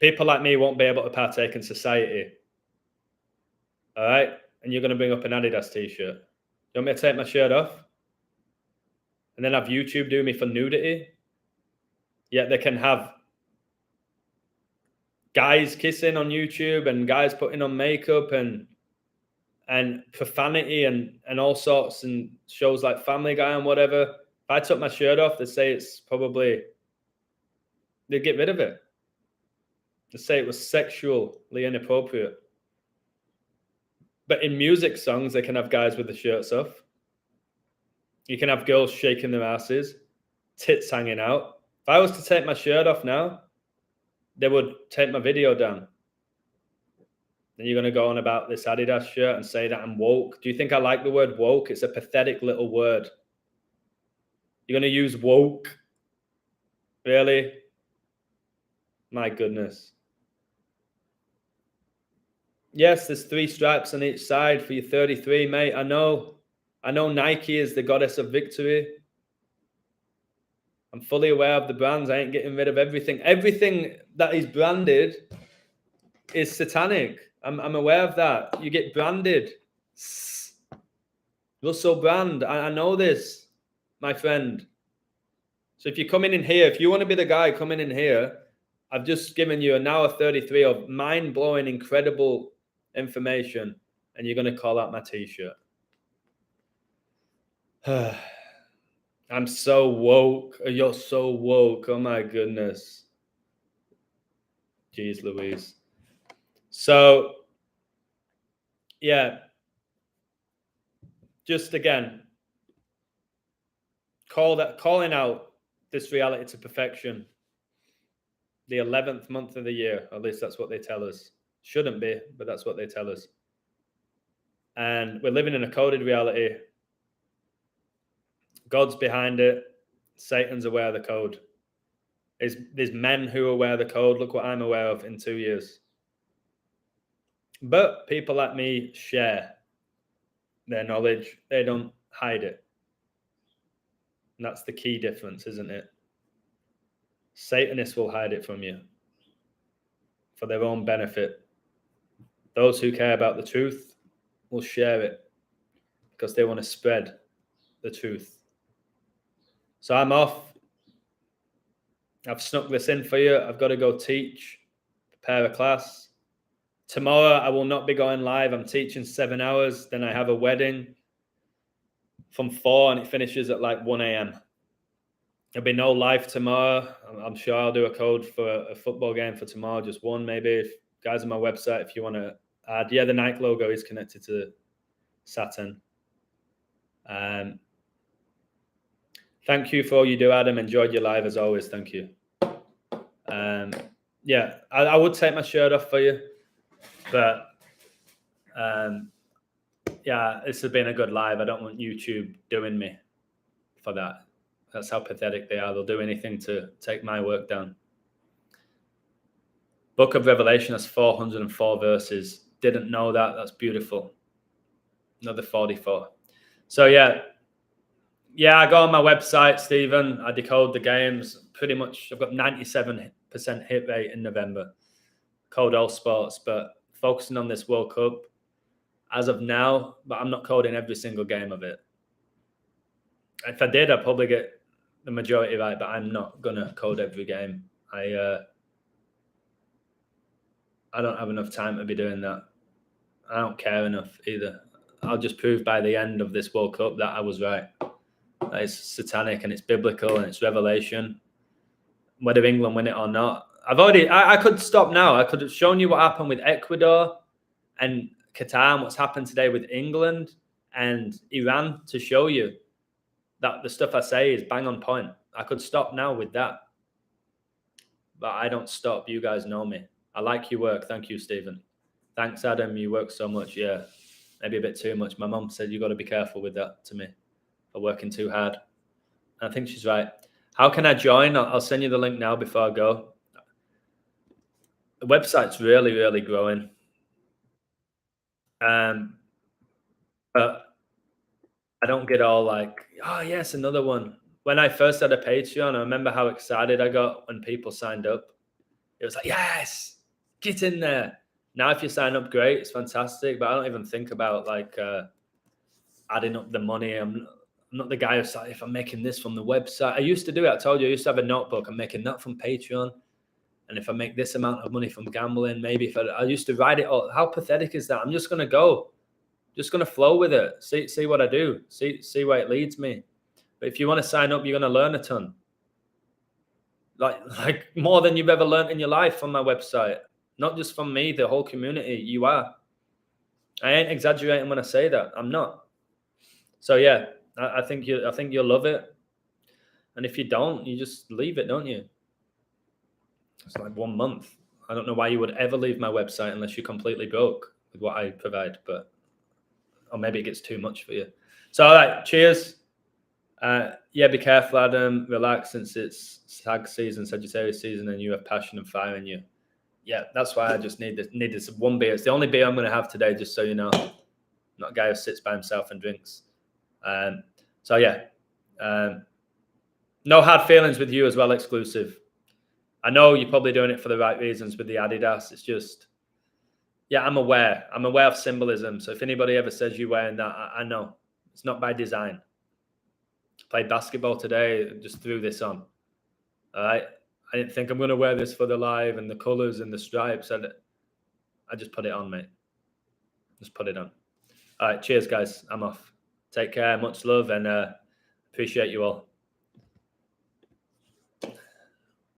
People like me won't be able to partake in society. All right? And you're going to bring up an Adidas t-shirt. You want me to take my shirt off? And then have YouTube do me for nudity? Yet they can have guys kissing on YouTube and guys putting on makeup and profanity and all sorts, and shows like Family Guy and whatever. If I took my shirt off, they'd say it's probably... They'd get rid of it. They'd say it was sexually inappropriate. But in music songs, they can have guys with the shirts off. You can have girls shaking their asses, tits hanging out. If I was to take my shirt off now, they would take my video down. Then you're going to go on about this Adidas shirt and say that I'm woke. Do you think I like the word woke? It's a pathetic little word. You're going to use woke? Really? My goodness. Yes, there's 3 stripes on each side for your 33, mate. I know Nike is the goddess of victory. I'm fully aware of the brands. I ain't getting rid of everything. Everything that is branded is satanic. I'm aware of that. You get branded. Russell Brand. I know this, my friend. So if you're coming in here, if you want to be the guy coming in here, I've just given you an hour 33 of mind-blowing, incredible information, and you're going to call out my t-shirt. I'm so woke. You're so woke. Oh my goodness. Jeez Louise. So, yeah. Just again, calling out this reality to perfection. The 11th month of the year, at least that's what they tell us. Shouldn't be, but that's what they tell us. And we're living in a coded reality. God's behind it. Satan's aware of the code. There's men who are aware of the code. Look what I'm aware of in 2 years. But people like me share their knowledge. They don't hide it. And that's the key difference, isn't it? Satanists will hide it from you for their own benefit. Those who care about the truth will share it because they want to spread the truth. So I'm off. I've snuck this in for you. I've got to go teach, prepare a class. Tomorrow I will not be going live. I'm teaching 7 hours. Then I have a wedding from 4 and it finishes at like 1 a.m. There'll be no live tomorrow. I'm sure I'll do a code for a football game for tomorrow, just one maybe. If guys on my website, if you want to add, yeah, the Nike logo is connected to Saturn. Thank you for all you do, Adam. Enjoyed your live as always. Thank you. Yeah, I would take my shirt off for you, but yeah, this has been a good live. I don't want YouTube doing me for that. That's how pathetic they are. They'll do anything to take my work down. Book of Revelation has 404 verses. Didn't know that. That's beautiful. Another 44. So yeah, I go on my website, Stephen. I decode the games. Pretty much, I've got 97% hit rate in November. Code all sports, but focusing on this World Cup as of now. But I'm not coding every single game of it. If I did, I'd probably get the majority right, but I'm not gonna code every game. I don't have enough time to be doing that. I don't care enough either. I'll just prove by the end of this World Cup that I was right. That it's satanic and it's biblical and it's revelation. Whether England win it or not. I could stop now. I could have shown you what happened with Ecuador and Qatar and what's happened today with England and Iran to show you that the stuff I say is bang on point. I could stop now with that. But I don't stop. You guys know me. I like your work. Thank you, Stephen. Thanks, Adam. You work so much. Yeah, maybe a bit too much. My mum said you got to be careful with that to me for working too hard. And I think she's right. How can I join? I'll send you the link now before I go. The website's really, really growing. But I don't get all like, oh, yes, another one. When I first had a Patreon, I remember how excited I got when people signed up. It was like, yes, get in there. Now, if you sign up, great, it's fantastic. But I don't even think about like adding up the money. I'm not the guy who's like, if I'm making this from the website. I used to do it. I told you, I used to have a notebook. I'm making that from Patreon. And if I make this amount of money from gambling, maybe if I used to write it all. How pathetic is that? I'm just going to go. Just going to flow with it. See what I do. See where it leads me. But if you want to sign up, you're going to learn a ton. Like more than you've ever learned in your life on my website. Not just from me, the whole community. You are. I ain't exaggerating when I say that. I'm not. So yeah, I think you'll love it. And if you don't, you just leave it, don't you? It's like 1 month. I don't know why you would ever leave my website unless you're completely broke with what I provide, or maybe it gets too much for you. So all right, cheers. Yeah, be careful, Adam. Relax, since it's Sag season, Sagittarius season, and you have passion and fire in you. Yeah, that's why I just need this one beer. It's the only beer I'm going to have today, just so you know. I'm not a guy who sits by himself and drinks. So yeah, no hard feelings with you as well, exclusive. I know you're probably doing it for the right reasons with the Adidas. It's just, yeah, I'm aware. I'm aware of symbolism. So if anybody ever says you're wearing that, I know. It's not by design. Played basketball today, just threw this on. All right. I didn't think I'm going to wear this for the live and the colors and the stripes. I just put it on, mate. Just put it on. All right. Cheers, guys. I'm off. Take care. Much love and appreciate you all.